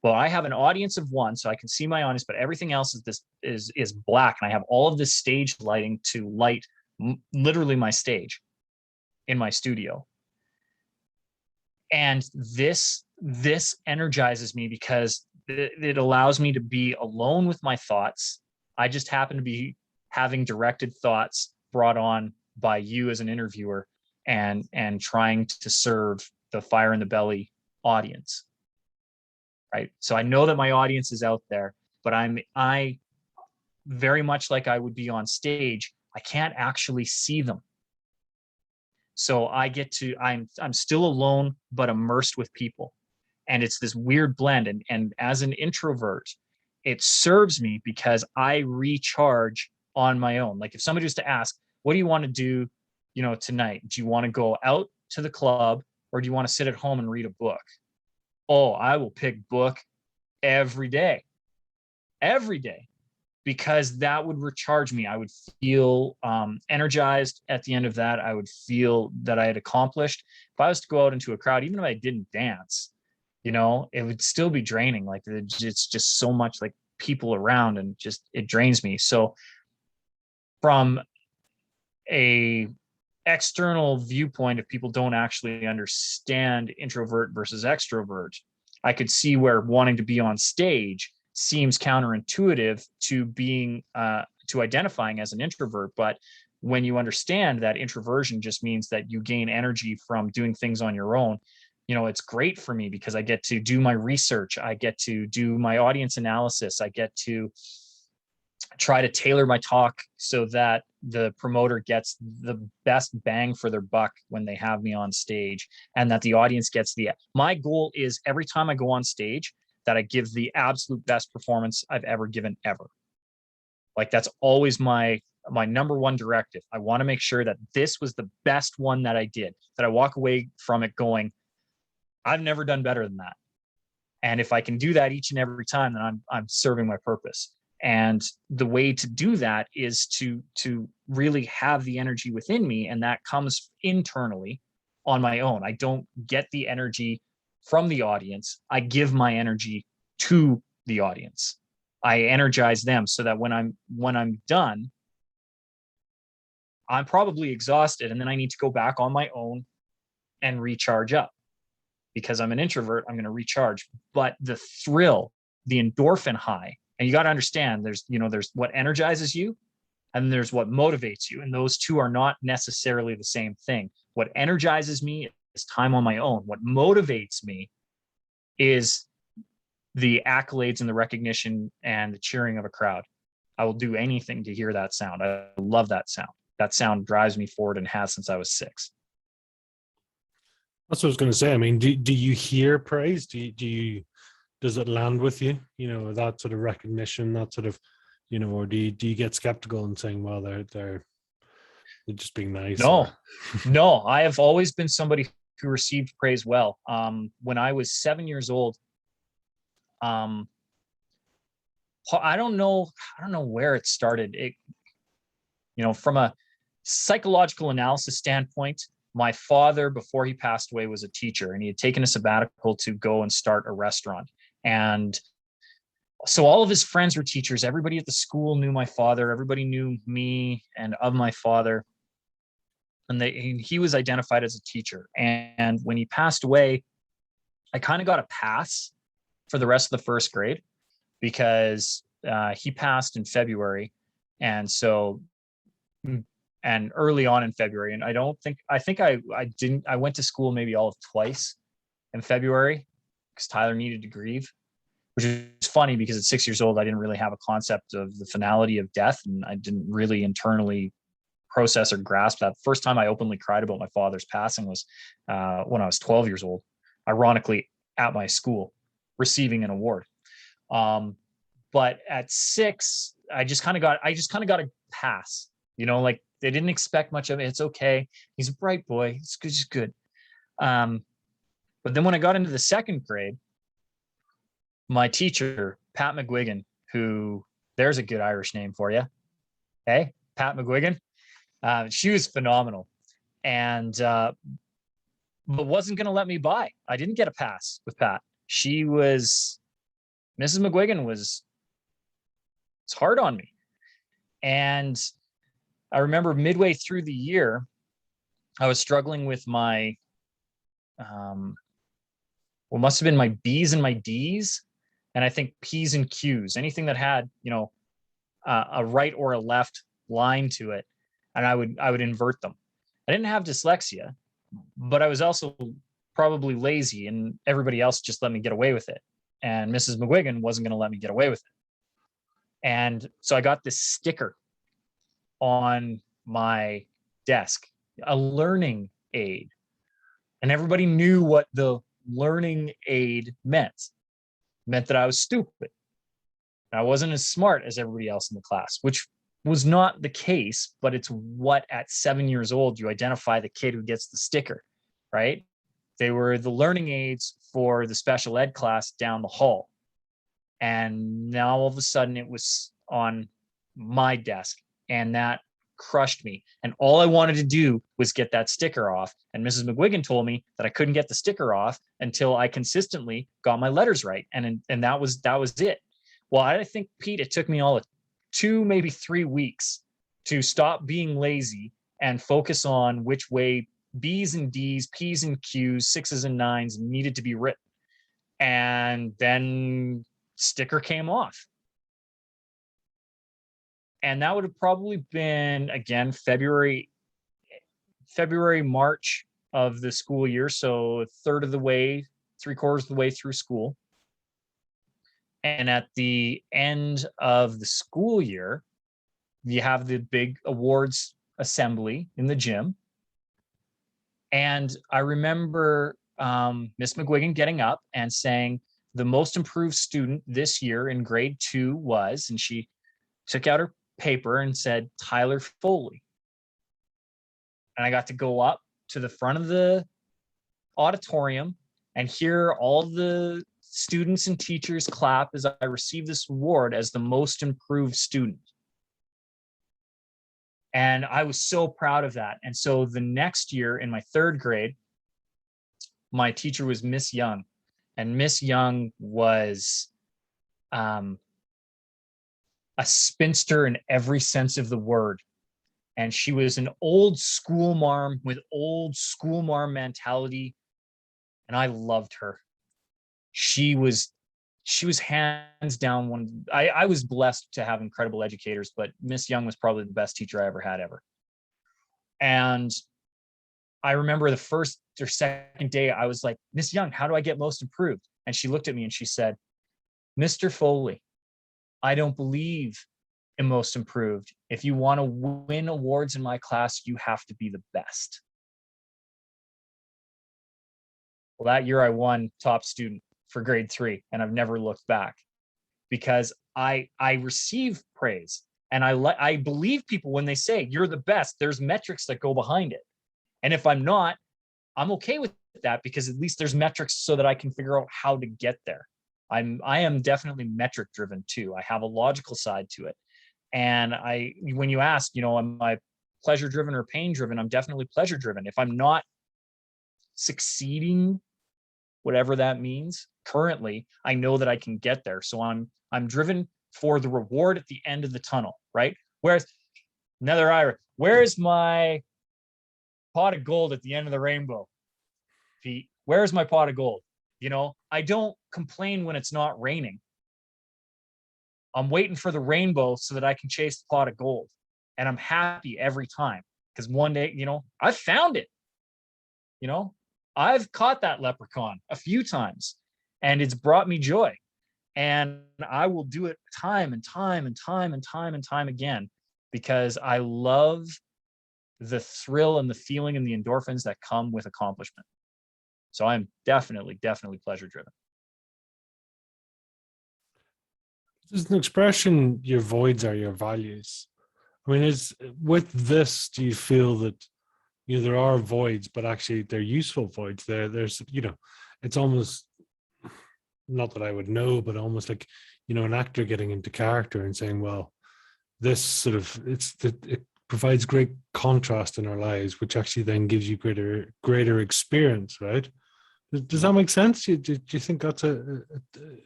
Well, I have an audience of 1, so I can see my audience, but everything else is black, and I have all of this stage lighting to light literally my stage in my studio. And this energizes me because it allows me to be alone with my thoughts. I just happen to be having directed thoughts brought on by you as an interviewer, and trying to serve the fire in the belly audience. Right. So I know that my audience is out there, but I very much like I would be on stage, I can't actually see them. So I'm still alone, but immersed with people. And it's this weird blend. And as an introvert, it serves me because I recharge on my own. Like if somebody was to ask, what do you want to do, tonight? Do you want to go out to the club, or do you want to sit at home and read a book? Oh, I will pick book every day, because that would recharge me. I would feel energized at the end of that. I would feel that I had accomplished. If I was to go out into a crowd, even if I didn't dance, it would still be draining. Like it's just so much like people around, and just, it drains me. So from a external viewpoint, if people don't actually understand introvert versus extrovert, I could see where wanting to be on stage seems counterintuitive to being to identifying as an introvert. But when you understand that introversion just means that you gain energy from doing things on your own, it's great for me because I get to do my research, I get to do my audience analysis, I get to try to tailor my talk so that the promoter gets the best bang for their buck when they have me on stage, and that the audience gets my goal is every time I go on stage that I give the absolute best performance I've ever given ever. Like that's always my number one directive. I want to make sure that this was the best one that I did, that I walk away from it going, I've never done better than that. And if I can do that each and every time, then I'm serving my purpose. And the way to do that is to really have the energy within me, and that comes internally on my own. I don't get the energy from the audience. I give my energy to the audience. I energize them so that when I'm done, I'm probably exhausted, and then I need to go back on my own and recharge up. Because I'm an introvert, I'm going to recharge. But the thrill, the endorphin high, and you got to understand, there's what energizes you and there's what motivates you. And those two are not necessarily the same thing. What energizes me is time on my own. What motivates me is the accolades and the recognition and the cheering of a crowd. I will do anything to hear that sound. I love that sound. That sound drives me forward and has since I was 6. That's what I was going to say. I mean, do you hear praise? Does it land with you? That sort of recognition, that sort of, or do you get skeptical and saying, well, they're just being nice? No, no. I have always been somebody who received praise well. When I was 7 years old, I don't know where it started. From a psychological analysis standpoint, my father, before he passed away, was a teacher, and he had taken a sabbatical to go and start a restaurant. And so all of his friends were teachers. Everybody at the school knew my father. Everybody knew me and of my father. And he was identified as a teacher. And when he passed away, I kind of got a pass for the rest of the first grade because he passed in February. And so and early on in February. And I went to school maybe all of twice in February because Tyler needed to grieve, which is funny because at 6 years old, I didn't really have a concept of the finality of death. And I didn't really internally process or grasp that. The first time I openly cried about my father's passing was when I was 12 years old, ironically at my school, receiving an award. But at 6, I just kind of got a pass, like they didn't expect much of it. It's okay. He's a bright boy. It's just good. But then when I got into the second grade, my teacher, Pat McGuigan, who, there's a good Irish name for you. Hey, Pat McGuigan. She was phenomenal. And, but wasn't going to let me by. I didn't get a pass with Pat. Mrs. McGuigan was hard on me. And I remember midway through the year, I was struggling with my, must have been my B's and my D's, and I think P's and Q's, anything that had, a right or a left line to it, and I would invert them. I didn't have dyslexia, but I was also probably lazy, and everybody else just let me get away with it. And Mrs. McGuigan wasn't going to let me get away with it. And so I got this sticker on my desk, a learning aid. And everybody knew what the learning aid meant. It meant that I was stupid. I wasn't as smart as everybody else in the class, which was not the case, but it's what at 7 years old, you identify the kid who gets the sticker, right? They were the learning aids for the special ed class down the hall. And now all of a sudden it was on my desk, and that crushed me. And all I wanted to do was get that sticker off. And Mrs. McGuigan told me that I couldn't get the sticker off until I consistently got my letters right. And that was it. Well, I think, Pete, it took me all of 2, maybe 3 weeks to stop being lazy and focus on which way B's and D's, P's and Q's, 6s and 9s needed to be written. And then sticker came off. And that would have probably been, again, February, March of the school year. So 3/4 of the way through school. And at the end of the school year, you have the big awards assembly in the gym. And I remember Miss McGuigan getting up and saying, the most improved student this year in grade 2 was, and she took out her paper and said, Tyler Foley. And I got to go up to the front of the auditorium and hear all the students and teachers clap as I receive this award as the most improved student. And I was so proud of that. And so the next year in my third grade, my teacher was Miss Young. And Miss Young was a spinster in every sense of the word. And she was an old school marm with old school marm mentality. And I loved her. She was hands down one. I was blessed to have incredible educators, but Miss Young was probably the best teacher I ever had ever. And I remember the first or second day, I was like, Miss Young, how do I get most improved? And she looked at me and she said, Mr. Foley, I don't believe in most improved. If you want to win awards in my class, you have to be the best. Well, that year I won top student for grade 3, and I've never looked back, because I receive praise, and I believe people when they say you're the best. There's metrics that go behind it, and if I'm not, I'm okay with that, because at least there's metrics so that I can figure out how to get there. I am definitely metric driven too. I have a logical side to it, and when you ask, am I pleasure driven or pain driven? I'm definitely pleasure driven. If I'm not succeeding, whatever that means currently, I know that I can get there. So I'm driven for the reward at the end of the tunnel, right? Where's my pot of gold at the end of the rainbow, Pete? Where's my pot of gold? I don't complain when it's not raining. I'm waiting for the rainbow so that I can chase the pot of gold. And I'm happy every time, because one day, I've found it. I've caught that leprechaun a few times, and it's brought me joy. And I will do it time and time and time and time and time again, because I love the thrill and the feeling and the endorphins that come with accomplishment. So I'm definitely pleasure driven. There's an expression, your voids are your values. I mean, with this, do you feel that there are voids, but actually they're useful voids? There's it's almost, not that I would know, but almost like an actor getting into character and saying, well, this sort of it provides great contrast in our lives, which actually then gives you greater experience, right? Does that make sense? Do you think that's a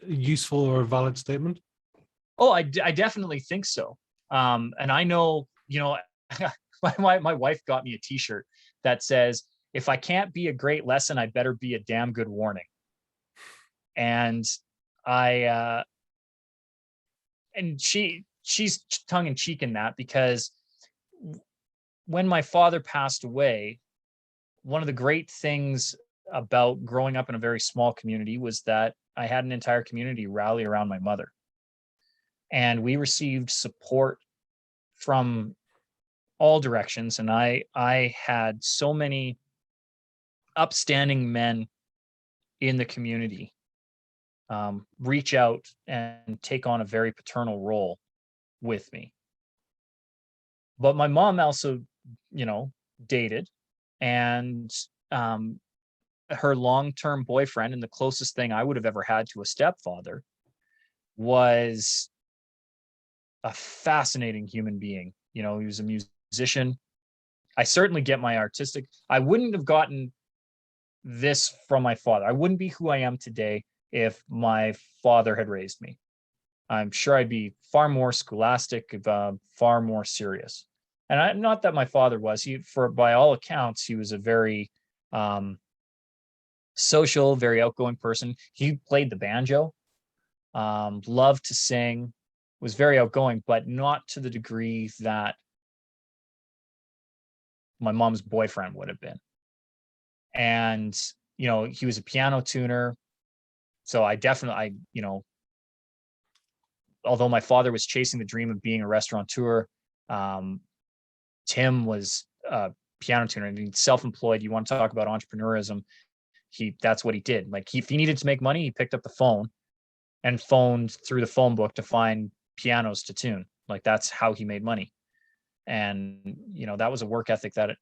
useful or a valid statement? Oh, I definitely think so. And I know, my wife got me a t-shirt that says, if I can't be a great lesson, I better be a damn good warning. And she's tongue in cheek in that, because when my father passed away, one of the great things about growing up in a very small community was that I had an entire community rally around my mother. And we received support from all directions. And I had so many upstanding men in the community reach out and take on a very paternal role with me. But my mom also, dated, and her long-term boyfriend, and the closest thing I would have ever had to a stepfather, was a fascinating human being. He was a musician. I certainly get my artistic. I wouldn't have gotten this from my father. I wouldn't be who I am today if my father had raised me. I'm sure I'd be far more scholastic, far more serious. And not that my father was. By all accounts, he was a very social, very outgoing person. He played the banjo, loved to sing, was very outgoing, but not to the degree that my mom's boyfriend would have been. And, he was a piano tuner. So although my father was chasing the dream of being a restaurateur, Tim was a piano tuner. I mean, self-employed. You want to talk about entrepreneurism? That's what he did. Like, if he needed to make money, he picked up the phone and phoned through the phone book to find pianos to tune. Like, that's how he made money. And, that was a work ethic that,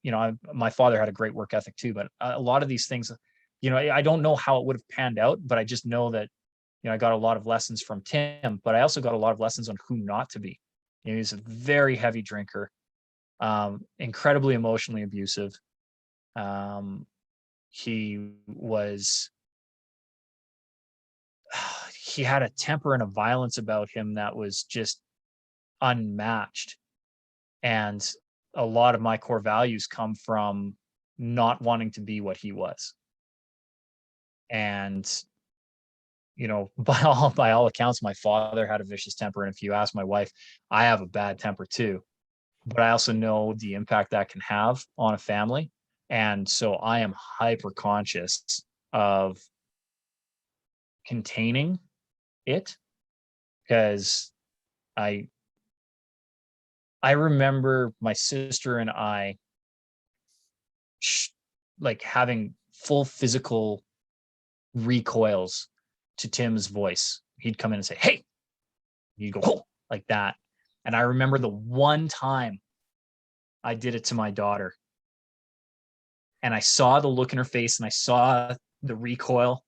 my father had a great work ethic too, but a lot of these things, I don't know how it would have panned out, but I just know that I got a lot of lessons from Tim, but I also got a lot of lessons on who not to be. He's a very heavy drinker, incredibly emotionally abusive. He was, he had a temper and a violence about him that was just unmatched. And a lot of my core values come from not wanting to be what he was. And, by all accounts, my father had a vicious temper. And if you ask my wife, I have a bad temper too. But I also know the impact that can have on a family. And so I am hyper conscious of containing it, because I I remember my sister and I like having full physical recoils to Tim's voice. He'd come in and say, "Hey," you'd go, "Oh," like that. And I remember the one time I did it to my daughter, and I saw the look in her face and I saw the recoil,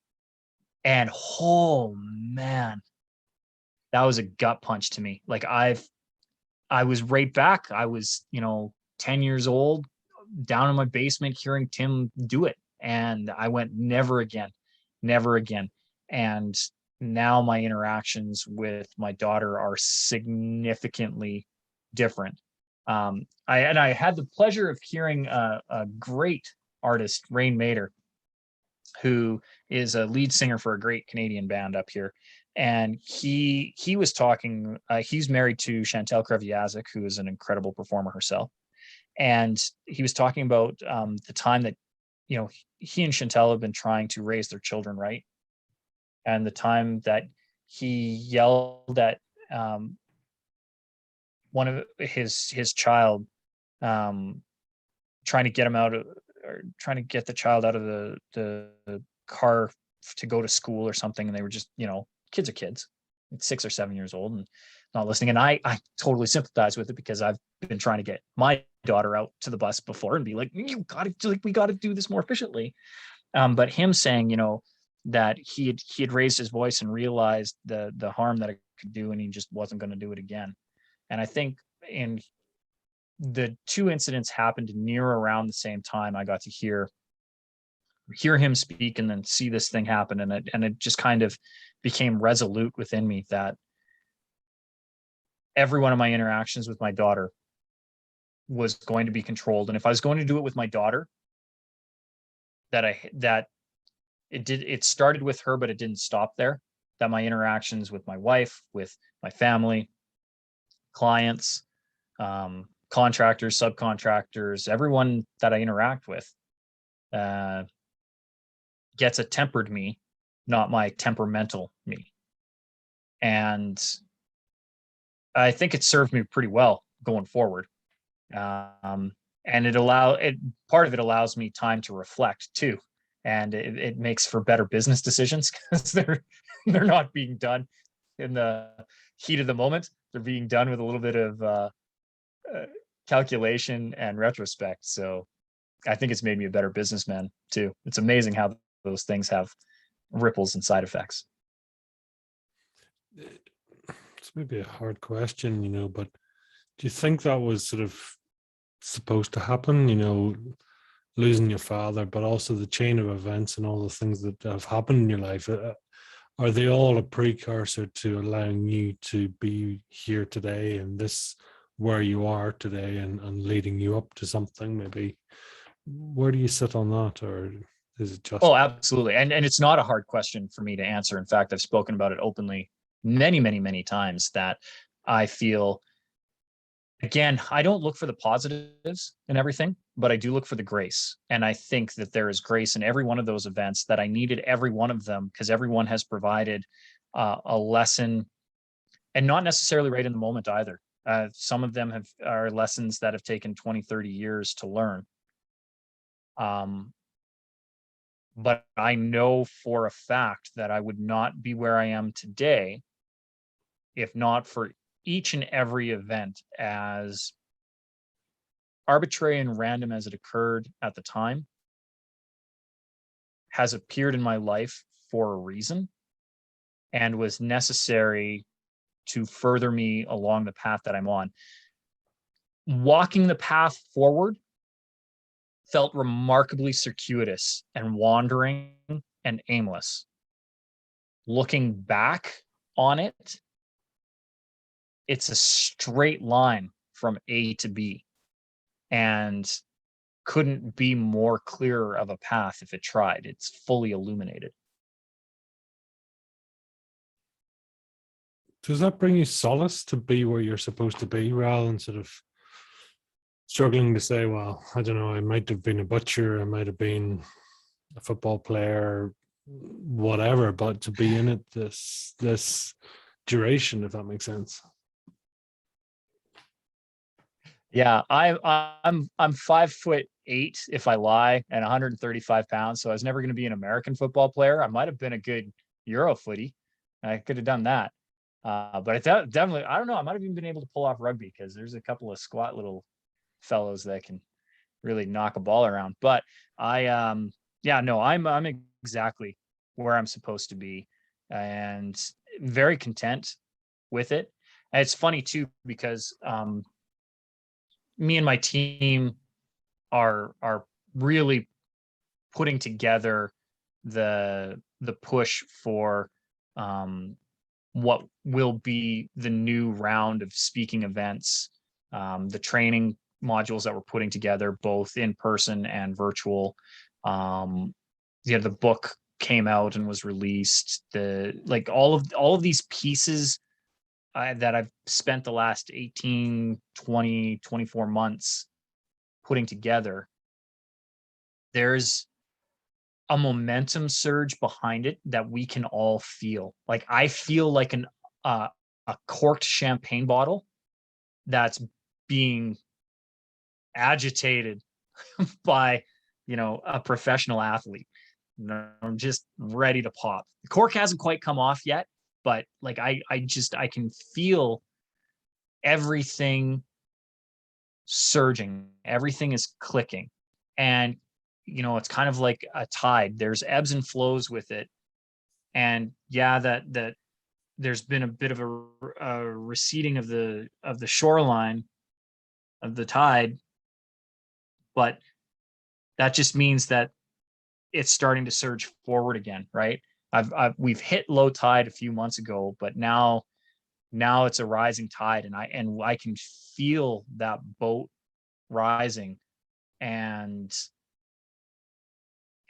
and oh man, that was a gut punch to me. Like I was right back. I was, 10 years old, down in my basement hearing Tim do it. And I went, never again, never again. And now my interactions with my daughter are significantly different. I had the pleasure of hearing a great artist, Rain Mater, who is a lead singer for a great Canadian band up here. And he was talking, he's married to Chantal Kreviazuk, who is an incredible performer herself. And he was talking about the time that, he and Chantal have been trying to raise their children right. And the time that he yelled at one of his child, trying to get him out of, or trying to get the child out of the car to go to school or something. And they were just, kids are kids, 6 or 7 years old and not listening. And I totally sympathize with it, because I've been trying to get my daughter out to the bus before and be like, you got to, like, we got to do this more efficiently. But him saying, that he had raised his voice and realized the harm that it could do, and he just wasn't going to do it again. And I think in the two incidents happened near around the same time. I got to hear him speak and then see this thing happen, and it just kind of became resolute within me that every one of my interactions with my daughter was going to be controlled. And if I was going to do it with my daughter, that it started with her, but it didn't stop there. That my interactions with my wife, with my family, clients, contractors, subcontractors, everyone that I interact with gets a tempered me, not my temperamental me. And I think it served me pretty well going forward. And part of it allows me time to reflect too. And it makes for better business decisions, because they're not being done in the heat of the moment. They're being done with a little bit of calculation and retrospect. So I think it's made me a better businessman too. It's amazing how those things have ripples and side effects. It's maybe a hard question, but do you think that was sort of supposed to happen, losing your father, but also the chain of events and all the things that have happened in your life? Are they all a precursor to allowing you to be here today and this where you are today, and leading you up to something? Maybe where do you sit on that, or is it just? Oh, absolutely. And it's not a hard question for me to answer. In fact, I've spoken about it openly many, many, many times, that I feel, again, I don't look for the positives in everything, but I do look for the grace. And I think that there is grace in every one of those events, that I needed every one of them, because everyone has provided a lesson, and not necessarily right in the moment either. Some of them are lessons that have taken 20, 30 years to learn. But I know for a fact that I would not be where I am today if not for each and every event, as arbitrary and random as it occurred at the time, has appeared in my life for a reason. and was necessary to further me along the path that I'm on. Walking the path forward felt remarkably circuitous and wandering and aimless. Looking back on it, it's a straight line from A to B, and couldn't be more clearer of a path if it tried. It's fully illuminated. Does that bring you solace to be where you're supposed to be, rather than sort of struggling to say, well, I don't know, I might have been a butcher, I might have been a football player, whatever, but to be in it this duration, if that makes sense? Yeah, I'm 5'8" if I lie, and 135 pounds. So I was never going to be an American football player. I might have been a good Euro footy. I could have done that. But I definitely, I don't know. I might have even been able to pull off rugby, because there's a couple of squat little fellows that can really knock a ball around. But yeah, no, I'm exactly where I'm supposed to be, and very content with it. And it's funny too, because me and my team are really putting together the push for what will be the new round of speaking events, the training modules that we're putting together, both in person and virtual. The book came out and was released. All of these pieces that I've spent the last 18, 20, 24 months putting together, there's a momentum surge behind it that we can all feel. Like, I feel like a corked champagne bottle that's being agitated by, a professional athlete. I'm just ready to pop. The cork hasn't quite come off yet, but like I can feel everything surging. Everything is clicking. And it's kind of like a tide. There's ebbs and flows with it. And yeah, that there's been a bit of a receding of the shoreline of the tide, but that just means that it's starting to surge forward again, right? We've hit low tide a few months ago, but now it's a rising tide, and I can feel that boat rising, and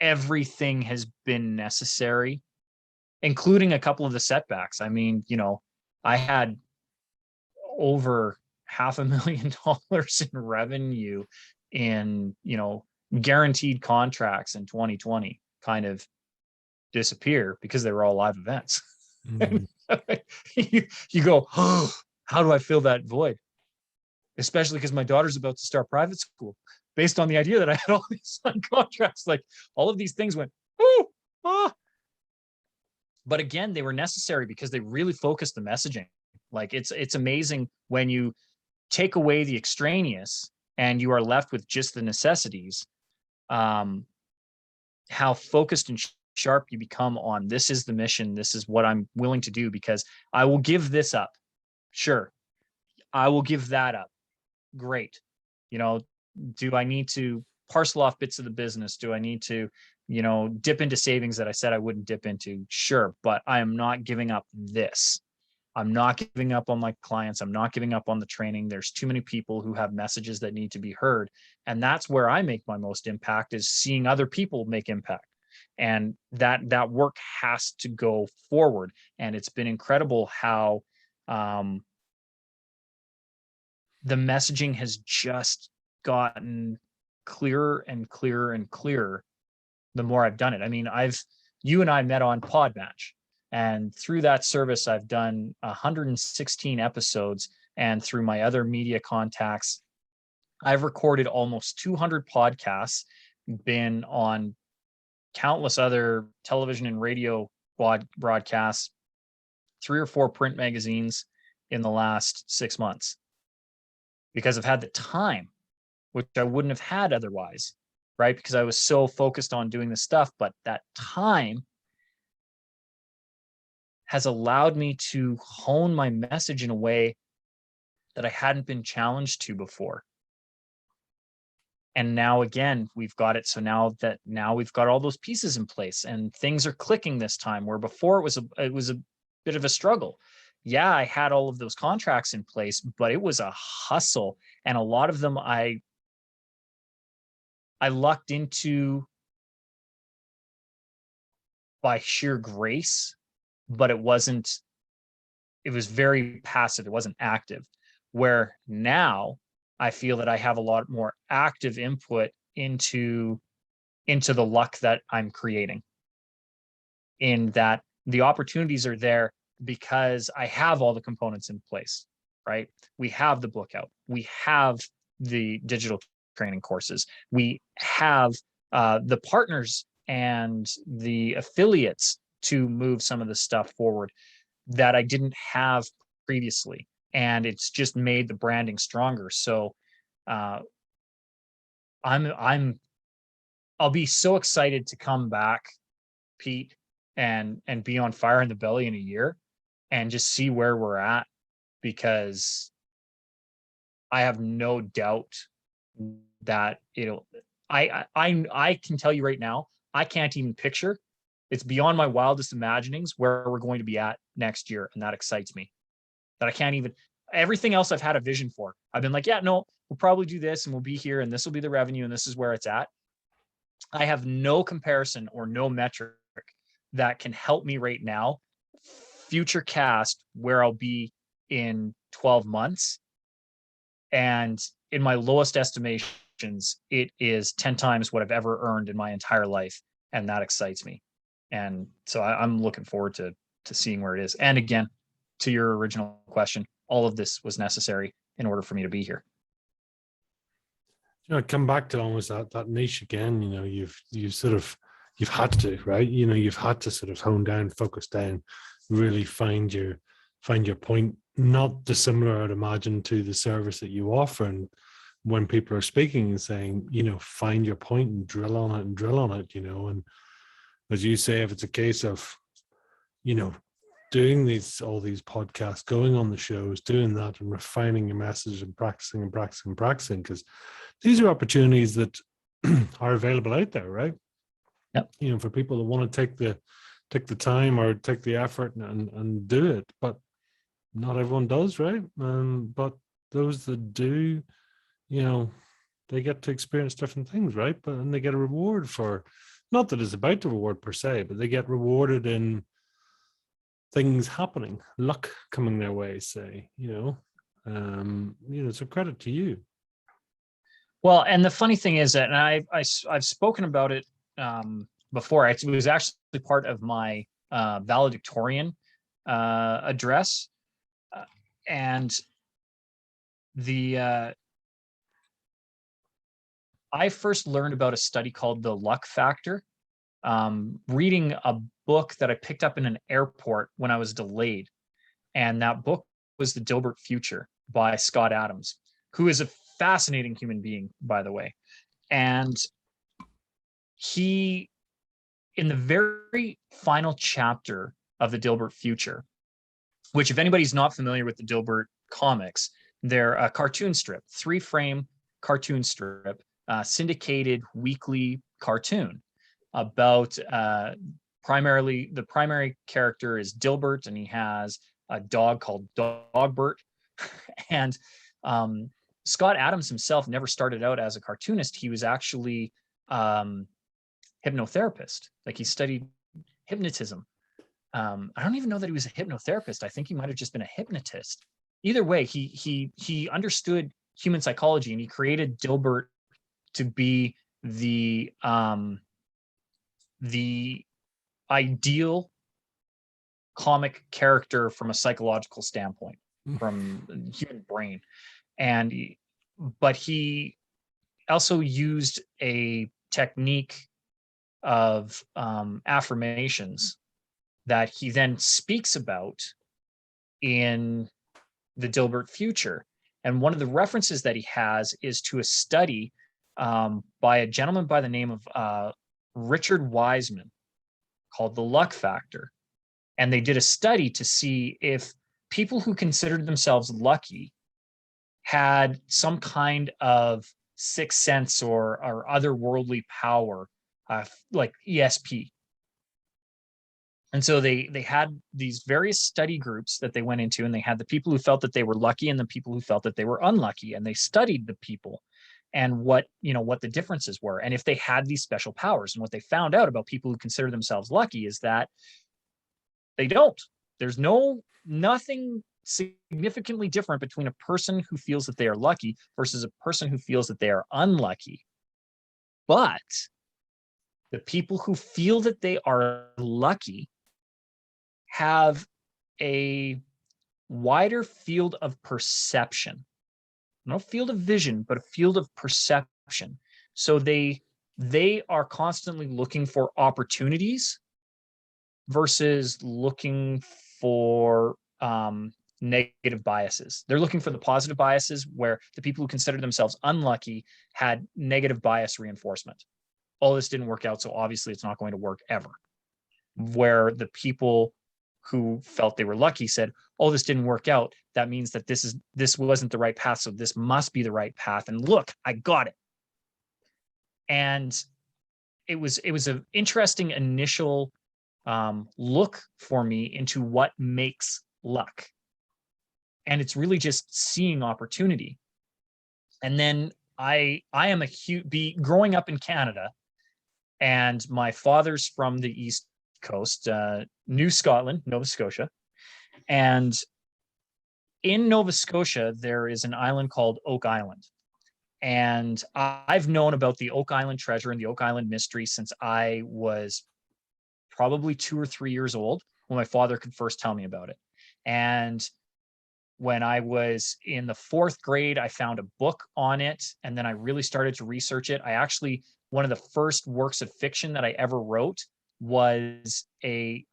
everything has been necessary, including a couple of the setbacks. I mean, I had over $500,000 in revenue in, guaranteed contracts in 2020 kind of disappear because they were all live events. Mm. you go, oh, how do I fill that void? Especially because my daughter's about to start private school, based on the idea that I had all these signed contracts. Like, all of these things went, oh, ah. But again, they were necessary because they really focused the messaging. Like, it's amazing when you take away the extraneous and you are left with just the necessities, how focused and sharp you become on, this is the mission, this is what I'm willing to do, because I will give this up. Sure. I will give that up. Great. Do I need to parcel off bits of the business? Do I need to, dip into savings that I said I wouldn't dip into? Sure. But I am not giving up this. I'm not giving up on my clients. I'm not giving up on the training. There's too many people who have messages that need to be heard. And that's where I make my most impact, is seeing other people make impact. And that work has to go forward. And it's been incredible how the messaging has just gotten clearer and clearer and clearer the more I've done it. I mean, you and I met on Podmatch. And through that service, I've done 116 episodes. And through my other media contacts, I've recorded almost 200 podcasts, been on countless other television and radio broadcasts, 3 or 4 print magazines in the last 6 months, because I've had the time, which I wouldn't have had otherwise, right? Because I was so focused on doing this stuff. But that time has allowed me to hone my message in a way that I hadn't been challenged to before. And now again, we've got it. So now we've got all those pieces in place and things are clicking this time, where before it was a bit of a struggle. Yeah, I had all of those contracts in place, but it was a hustle. And a lot of them I lucked into by sheer grace, but it was very passive. It wasn't active. Where now I feel that I have a lot more active input into the luck that I'm creating, in that the opportunities are there because I have all the components in place, right? We have the book out. We have the digital training courses. We have the partners and the affiliates to move some of the stuff forward that I didn't have previously. And it's just made the branding stronger. So I'll be so excited to come back, Pete, and be on fire in the belly in a year and just see where we're at, because I have no doubt that I can tell you right now, I can't even picture. It's beyond my wildest imaginings where we're going to be at next year. And that excites me. That I can't even, everything else I've had a vision for. I've been like, yeah, no, we'll probably do this and we'll be here and this will be the revenue and this is where it's at. I have no comparison or no metric that can help me right now future cast where I'll be in 12 months. And in my lowest estimations, it is 10 times what I've ever earned in my entire life. And that excites me. And so I'm looking forward to seeing where it is. And again, to your original question, all of this was necessary in order for me to be here. You know, come back to almost that niche again. You know, you've had to, right? You know, you've had to sort of hone down, focus down, really find your point. Not dissimilar, I'd imagine, to the service that you offer. And when people are speaking and saying, you know, find your point and drill on it, you know. And as you say, if it's a case of, you know, doing all these podcasts, going on the shows, doing that and refining your message and practicing, because these are opportunities that are available out there, right? Yep. You know, for people that want to take the time or take the effort and do it. But not everyone does, right? But those that do, you know, they get to experience different things, right? And they get a reward for, not that it's about the reward per se, but they get rewarded in things happening, luck coming their way, say, you know, so credit to you. Well, and the funny thing is that, and I've spoken about it before. It was actually part of my valedictorian address, and I first learned about a study called the luck factor, reading a book that I picked up in an airport when I was delayed. And that book was The Dilbert Future by Scott Adams, who is a fascinating human being, by the way. And he, in the very final chapter of The Dilbert Future, which if anybody's not familiar with the Dilbert comics, they're a cartoon strip, 3-frame cartoon strip, syndicated weekly cartoon about primarily, the primary character is Dilbert, and he has a dog called Dogbert. And Scott Adams himself never started out as a cartoonist. He was actually hypnotherapist. Like, he studied hypnotism. I don't even know that he was a hypnotherapist. I think he might have just been a hypnotist. Either way, he understood human psychology, and he created Dilbert to be the ideal comic character from a psychological standpoint, from the human brain. But he also used a technique of affirmations that he then speaks about in the Dilbert Future. And one of the references that he has is to a study by a gentleman by the name of Richard Wiseman, called The Luck Factor. And they did a study to see if people who considered themselves lucky had some kind of sixth sense or otherworldly power, like ESP. And so they had these various study groups that they went into, and they had the people who felt that they were lucky and the people who felt that they were unlucky, and they studied the people and what the differences were, and if they had these special powers. And what they found out about people who consider themselves lucky is that they don't. There's nothing significantly different between a person who feels that they are lucky versus a person who feels that they are unlucky. But the people who feel that they are lucky have a wider field of perception, not a field of vision, but a field of perception. So they are constantly looking for opportunities versus looking for negative biases. They're looking for the positive biases, where the people who consider themselves unlucky had negative bias reinforcement. Oh, this didn't work out, so obviously it's not going to work ever. Where the people who felt they were lucky said, oh, this didn't work out, that means that this wasn't the right path, so this must be the right path, and look, I got it. And it was an interesting initial look for me into what makes luck. And it's really just seeing opportunity. And then I am growing up in Canada, and my father's from the East Coast, New Scotland, Nova Scotia. And in Nova Scotia, there is an island called Oak Island. And I've known about the Oak Island treasure and the Oak Island mystery since I was probably 2 or 3 years old, when my father could first tell me about it. And when I was in the 4th grade, I found a book on it, and then I really started to research it. One of the first works of fiction that I ever wrote was a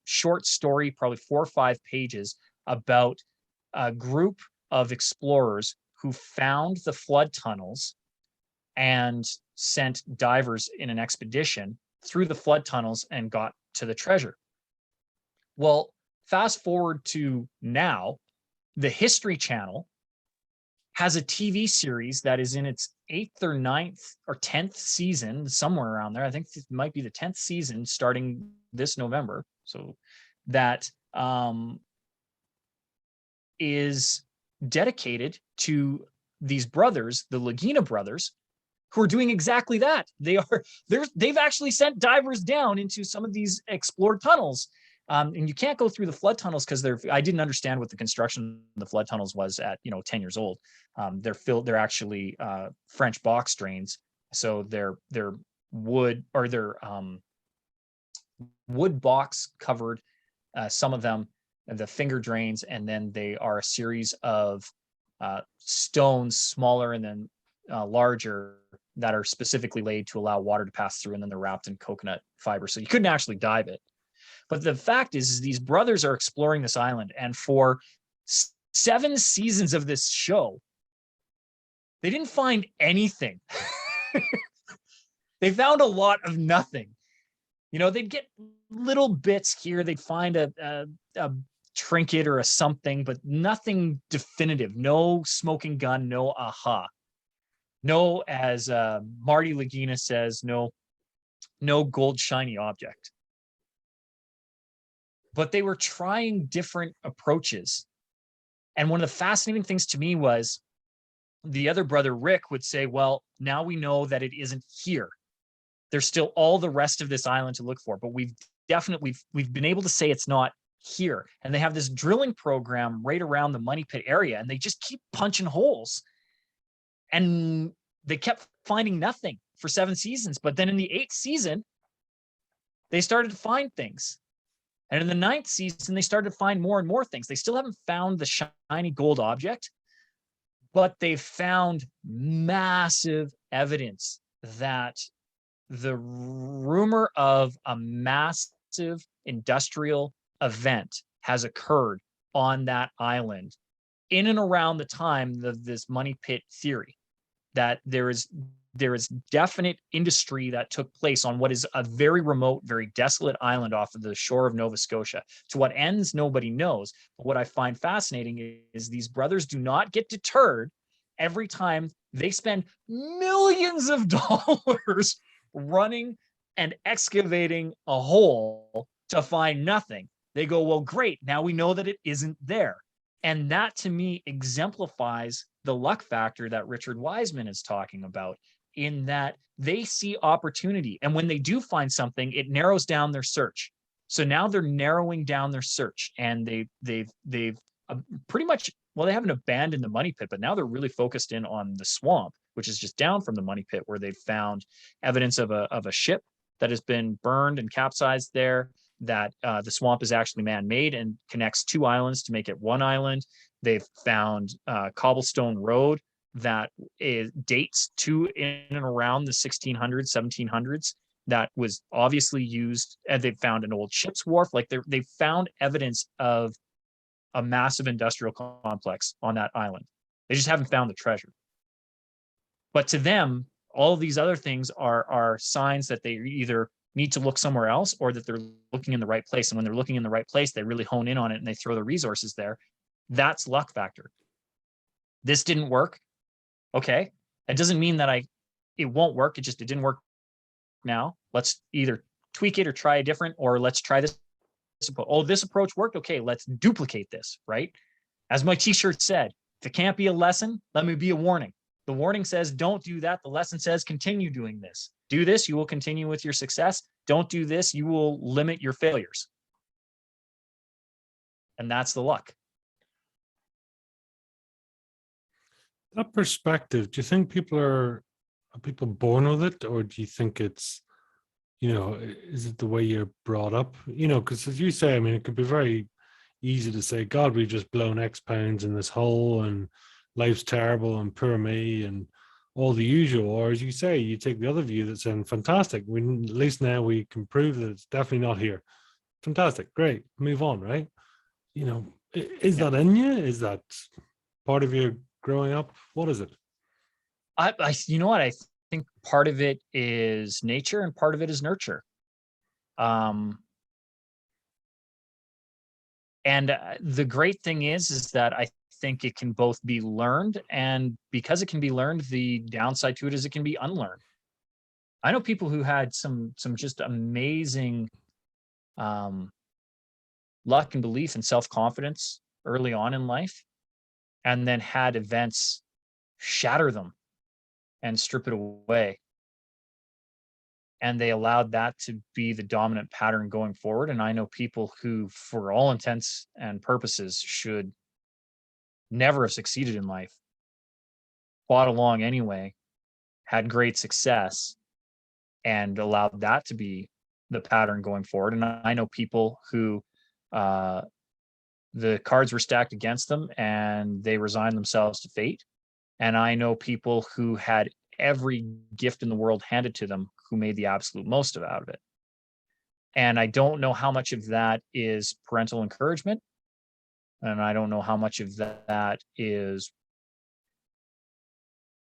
short story, probably 4 or 5 pages, about a group of explorers who found the flood tunnels and sent divers in an expedition through the flood tunnels and got to the treasure. Well, fast forward to now, the History Channel has a TV series that is in its 8th or 9th or 10th season, somewhere around there. I think it might be the 10th season, starting this November. So that is dedicated to these brothers, the Lagina brothers, who are doing exactly that. They've actually sent divers down into some of these explored tunnels. And you can't go through the flood tunnels because I didn't understand what the construction of the flood tunnels was at 10 years old. They're actually French box drains, so they're wood, or they're wood box covered. Some of them, the finger drains, and then they are a series of stones, smaller and then larger, that are specifically laid to allow water to pass through, and then they're wrapped in coconut fiber, so you couldn't actually dive it. But the fact is these brothers are exploring this island, and for 7 seasons of this show, they didn't find anything. They found a lot of nothing. They'd get little bits here. They'd find a trinket or a something, but nothing definitive. No smoking gun, no aha. No, as Marty Lagina says, no gold shiny object. But they were trying different approaches. And one of the fascinating things to me was the other brother, Rick, would say, well, now we know that it isn't here. There's still all the rest of this island to look for, but we've been able to say it's not here. And they have this drilling program right around the Money Pit area, and they just keep punching holes. And they kept finding nothing for 7 seasons. But then in the 8th season, they started to find things. And in the 9th season, they started to find more and more things. They still haven't found the shiny gold object, but they've found massive evidence that the rumor of a massive industrial event has occurred on that island in and around the time of this Money Pit theory, that there is there is definite industry that took place on what is a very remote, very desolate island off of the shore of Nova Scotia. To what ends, nobody knows. But what I find fascinating is these brothers do not get deterred every time they spend millions of dollars running and excavating a hole to find nothing. They go, well, great. Now we know that it isn't there. And that to me exemplifies the luck factor that Richard Wiseman is talking about, in that they see opportunity. And when they do find something, it narrows down their search. So now they're narrowing down their search, and they've pretty much, well, they haven't abandoned the money pit, but now they're really focused in on the swamp, which is just down from the money pit, where they've found evidence of a ship that has been burned and capsized there, that the swamp is actually man-made and connects two islands to make it one island. They've found cobblestone road that dates to in and around the 1600s, 1700s, that was obviously used. And they've found an old ship's wharf. Like they've found evidence of a massive industrial complex on that island. They just haven't found the treasure. But to them, all of these other things are signs that they either need to look somewhere else, or that they're looking in the right place. And when they're looking in the right place, they really hone in on it and they throw the resources there. That's luck factor. This didn't work. Okay. That doesn't mean that it won't work. It didn't work now. Let's either tweak it or try a different, or let's try this. Oh, this approach worked. Okay, let's duplicate this, right? As my t-shirt said, if it can't be a lesson, let me be a warning. The warning says, don't do that. The lesson says, continue doing this. Do this, you will continue with your success. Don't do this, you will limit your failures. And that's the luck. That perspective, do you think people are people born with it, or do you think it's, is it the way you're brought up? Because as you say, I mean, it could be very easy to say, God, we've just blown X pounds in this hole and life's terrible and poor me and all the usual. Or as you say, you take the other view that's saying, fantastic, at least now we can prove that it's definitely not here. Fantastic, great, move on, right? Is that in you? Is that part of your growing up? What is it? You know what? I think part of it is nature and part of it is nurture. And the great thing is that I think it can both be learned, and because it can be learned, the downside to it is it can be unlearned. I know people who had some just amazing luck and belief and self-confidence early on in life, and then had events shatter them and strip it away. And they allowed that to be the dominant pattern going forward. And I know people who, for all intents and purposes, should never have succeeded in life, fought along anyway, had great success, and allowed that to be the pattern going forward. And I know people who the cards were stacked against them and they resigned themselves to fate. And I know people who had every gift in the world handed to them who made the absolute most out of it. And I don't know how much of that is parental encouragement. And I don't know how much of that is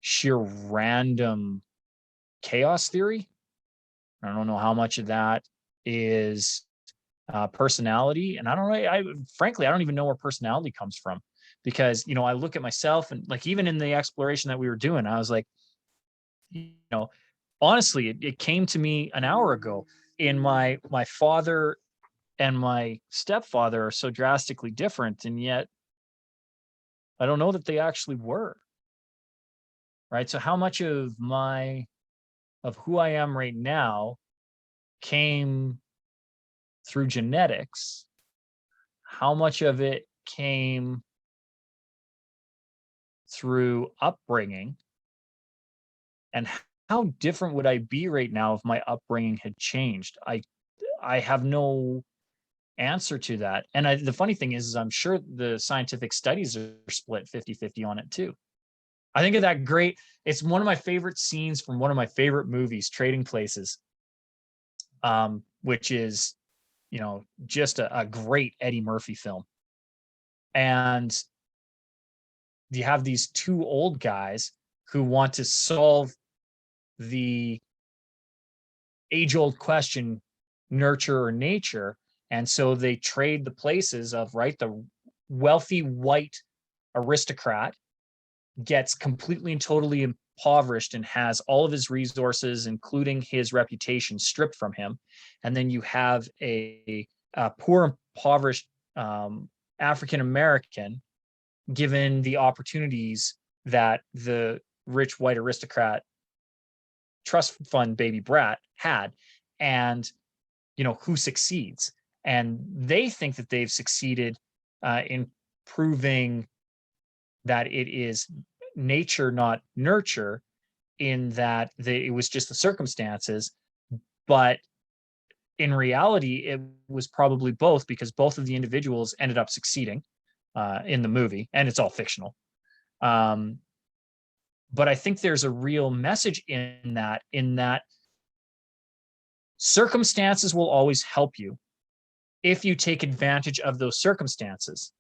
sheer random chaos theory. I don't know how much of that is personality. And I don't know, frankly, I don't even know where personality comes from, because, I look at myself and, like, even in the exploration that we were doing, I was like, honestly, it came to me an hour ago. In my father and my stepfather are so drastically different, and yet I don't know that they actually were. Right. So how much of who I am right now came through genetics? How much of it came through upbringing? And how different would I be right now if my upbringing had changed? I have no answer to that. And the funny thing is I'm sure the scientific studies are split 50-50 on it too. I think of that it's one of my favorite scenes from one of my favorite movies, Trading Places, which is, just a great Eddie Murphy film. And you have these two old guys who want to solve the age-old question, nurture or nature. And so they trade the places of, right, the wealthy white aristocrat gets completely and totally impoverished and has all of his resources, including his reputation, stripped from him. And then you have a poor, impoverished African American given the opportunities that the rich white aristocrat trust fund baby brat had. And who succeeds? And they think that they've succeeded in proving that it is nature, not nurture, in that it was just the circumstances. But in reality, it was probably both, because both of the individuals ended up succeeding in the movie, and it's all fictional. But I think there's a real message in that circumstances will always help you if you take advantage of those circumstances.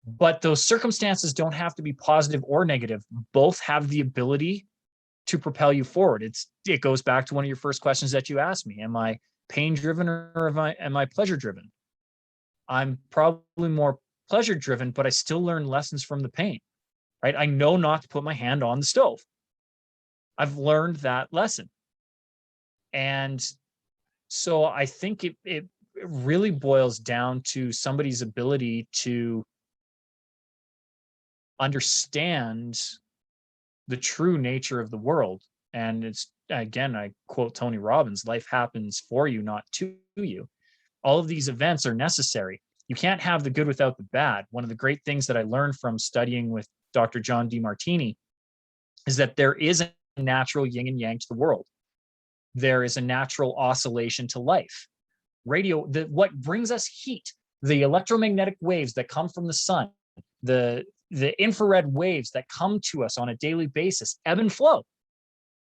But those circumstances don't have to be positive or negative. Both have the ability to propel you forward. It goes back to one of your first questions that you asked me. Am I pain driven or am I pleasure driven? I'm probably more pleasure driven, but I still learn lessons from the pain, right? I know not to put my hand on the stove. I've learned that lesson. And so I think it really boils down to somebody's ability to understand the true nature of the world. And it's, again, I quote Tony Robbins, life happens for you, not to you. All of these events are necessary. You can't have the good without the bad. One of the great things that I learned from studying with Dr. John DeMartini is that there is a natural yin and yang to the world. There is a natural oscillation to life. What brings us heat, the electromagnetic waves that come from the sun, the infrared waves that come to us on a daily basis, ebb and flow.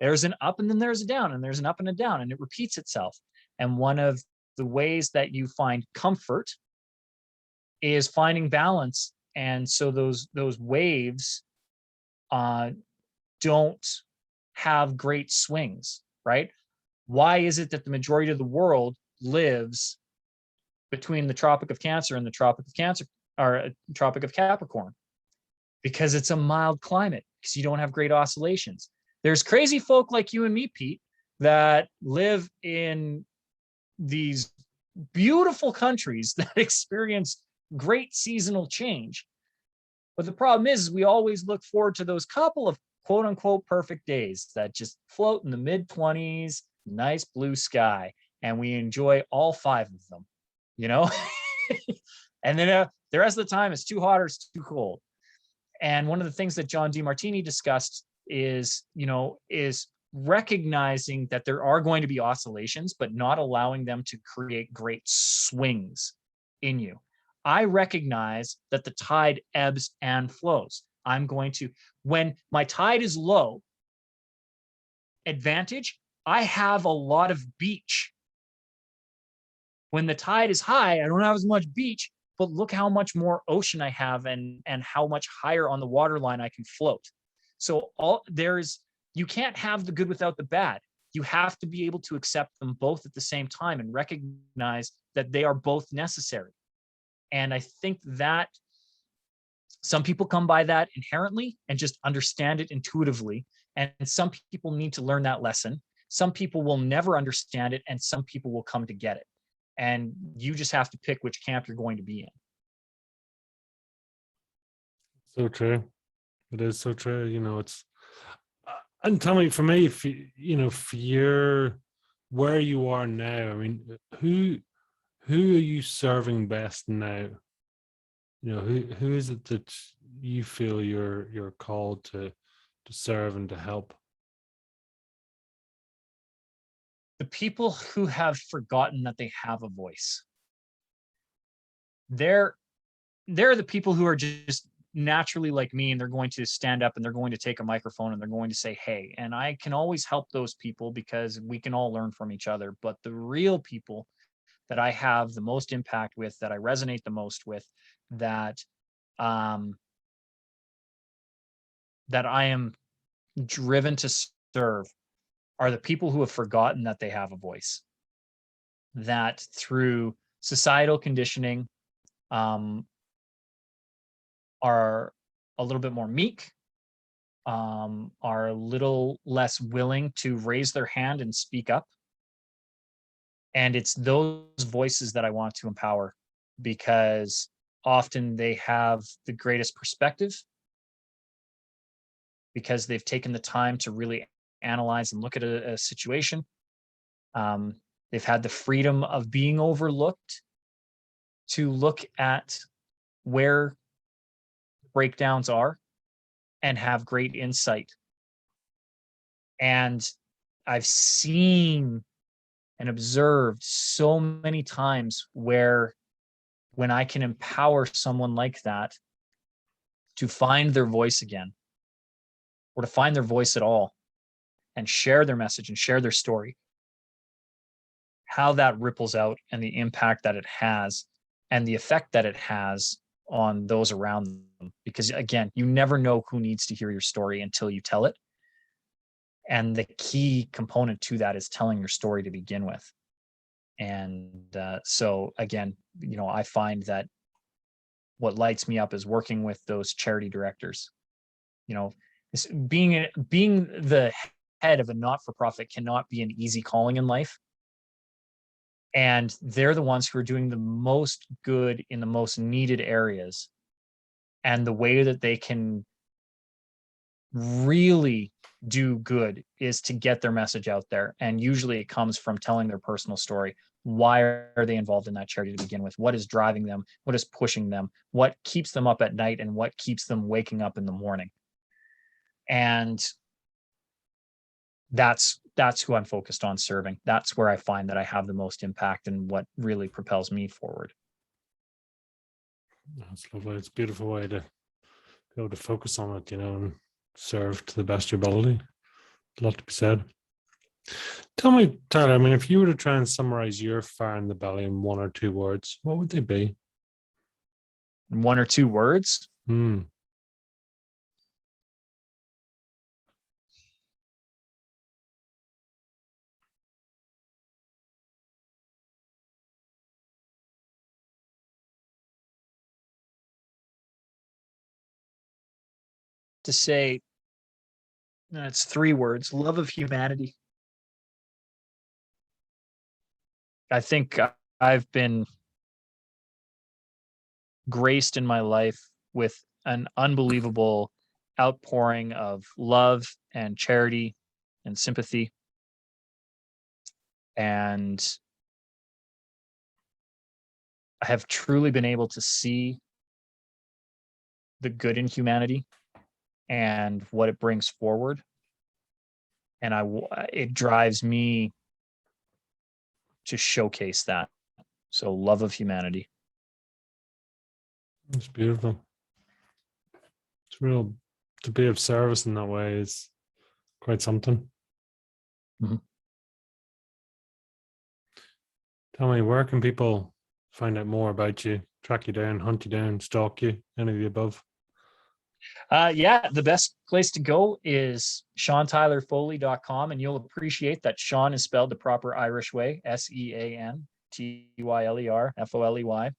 There's an up and then there's a down, and there's an up and a down, and it repeats itself. And one of the ways that you find comfort is finding balance. And so those waves don't have great swings, right? Why is it that the majority of the world lives between the Tropic of Cancer and the Tropic of Cancer, or Tropic of Capricorn? Because it's a mild climate, because you don't have great oscillations. There's crazy folk like you and me, Pete, that live in these beautiful countries that experience great seasonal change. But the problem is we always look forward to those couple of quote unquote perfect days that just float in the mid 20s, nice blue sky, and we enjoy all 5 of them, and then the rest of the time it's too hot or it's too cold. And one of the things that John DeMartini discussed is recognizing that there are going to be oscillations, but not allowing them to create great swings in you. I recognize that the tide ebbs and flows. When my tide is low, advantage, I have a lot of beach. When the tide is high, I don't have as much beach, but look how much more ocean I have and how much higher on the waterline I can float. So you can't have the good without the bad. You have to be able to accept them both at the same time and recognize that they are both necessary. And I think that some people come by that inherently and just understand it intuitively. And some people need to learn that lesson. Some people will never understand it, and some people will come to get it. And you just have to pick which camp you're going to be in. So true. It is so true. It's, and tell me, for me, if you're where you are now, I mean, who are you serving best now? Who is it that you feel you're called to serve and to help? The people who have forgotten that they have a voice. They're the people who are just naturally like me, and they're going to stand up and they're going to take a microphone and they're going to say, hey, and I can always help those people because we can all learn from each other. But the real people that I have the most impact with, that I resonate the most with, that I am driven to serve are the people who have forgotten that they have a voice, that through societal conditioning are a little bit more meek, are a little less willing to raise their hand and speak up. And it's those voices that I want to empower, because often they have the greatest perspective, because they've taken the time to really analyze and look at a situation. They've had the freedom of being overlooked to look at where breakdowns are and have great insight. And I've seen and observed so many times where, when I can empower someone like that to find their voice again, or to find their voice at all, and share their message and share their story, how that ripples out and the impact that it has and the effect that it has on those around them. Because again, you never know who needs to hear your story until you tell it. And the key component to that is telling your story to begin with. And so again, I find that what lights me up is working with those charity directors. Being the head of a not-for-profit cannot be an easy calling in life. And they're the ones who are doing the most good in the most needed areas. And the way that they can really do good is to get their message out there. And usually it comes from telling their personal story. Why are they involved in that charity to begin with? What is driving them? What is pushing them? What keeps them up at night? And what keeps them waking up in the morning? And that's who I'm focused on serving. That's where I find that I have the most impact and what really propels me forward. That's lovely. It's a beautiful way to be able to focus on it, and serve to the best of your ability. A lot to be said. Tell me, Tyler, if you were to try and summarize your fire in the belly in one or two words, what would they be? One or two words? To say, it's three words: love of humanity. I think I've been graced in my life with an unbelievable outpouring of love and charity and sympathy. And I have truly been able to see the good in humanity and what it brings forward. And it drives me to showcase that. So love of humanity. It's beautiful. It's real, to be of service in that way is quite something. Mm-hmm. Tell me, where can people find out more about you, track you down, hunt you down, stalk you, any of the above? The best place to go is SeanTylerFoley.com, and you'll appreciate that Sean is spelled the proper Irish way, SeanTylerFoley.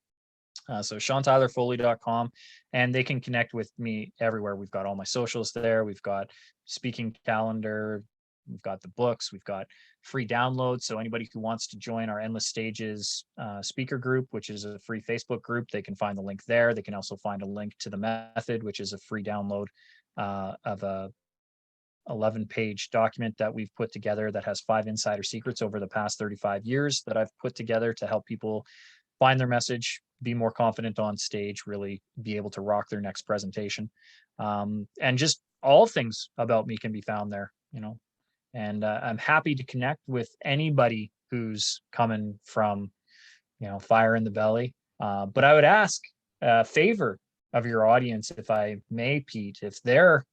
So SeanTylerFoley.com, and they can connect with me everywhere. We've got all my socials there. We've got speaking calendar. We've got the books. We've got free downloads. So anybody who wants to join our Endless Stages speaker group, which is a free Facebook group, they can find the link there. They can also find a link to the method, which is a free download of a 11-page document that we've put together that has 5 insider secrets over the past 35 years that I've put together to help people find their message, be more confident on stage, really be able to rock their next presentation. And just all things about me can be found there, and I'm happy to connect with anybody who's coming from, fire in the belly. But I would ask a favor of your audience, if I may, Pete, if they're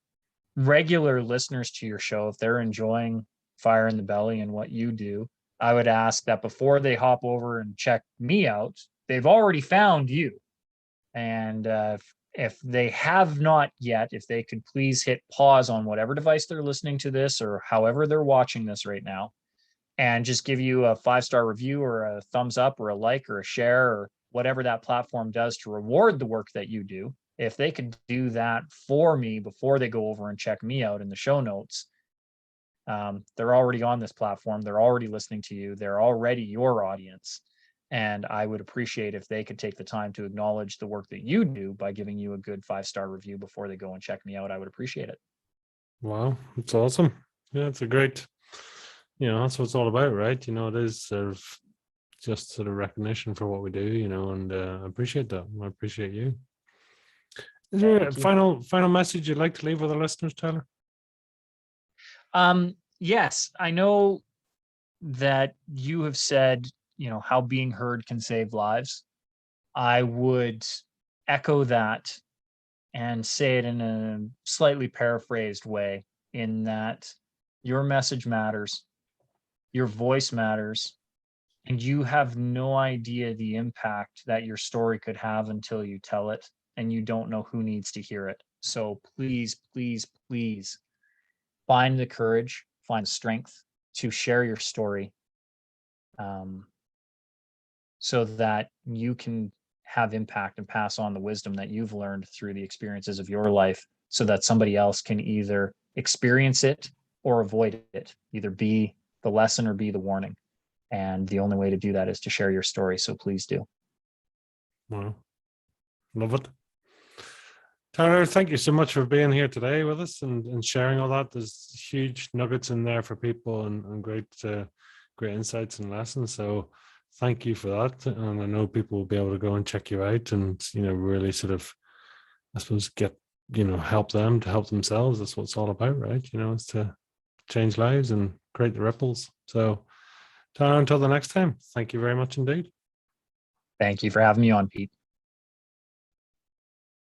regular listeners to your show, if they're enjoying Fire in the Belly and what you do, I would ask that before they hop over and check me out, they've already found you. And if they have not yet, if they could please hit pause on whatever device they're listening to this or however they're watching this right now, and just give you a 5-star review or a thumbs up or a like or a share or whatever that platform does to reward the work that you do. If they could do that for me before they go over and check me out in the show notes, they're already on this platform. They're already listening to you. They're already your audience. And I would appreciate if they could take the time to acknowledge the work that you do by giving you a good 5-star review before they go and check me out. I would appreciate it. Wow, it's awesome. Yeah, it's a great, that's what it's all about, right? It is sort of just sort of recognition for what we do, and I appreciate that. I appreciate you. Is there a final message you'd like to leave with the listeners, Tyler? Yes, I know that you have said, how being heard can save lives. I would echo that and say it in a slightly paraphrased way, in that your message matters, your voice matters, and you have no idea the impact that your story could have until you tell it, and you don't know who needs to hear it. So please, please, please find the courage, find strength to share your story, so that you can have impact and pass on the wisdom that you've learned through the experiences of your life, so that somebody else can either experience it or avoid it, either be the lesson or be the warning. And the only way to do that is to share your story. So please do. Wow. Love it. Tyler, thank you so much for being here today with us and sharing all that. There's huge nuggets in there for people and great insights and lessons. So thank you for that. And I know people will be able to go and check you out and, really sort of, I suppose, get, help them to help themselves. That's what it's all about, right? It's to change lives and create the ripples. So Tyler, until the next time, thank you very much indeed. Thank you for having me on, Pete.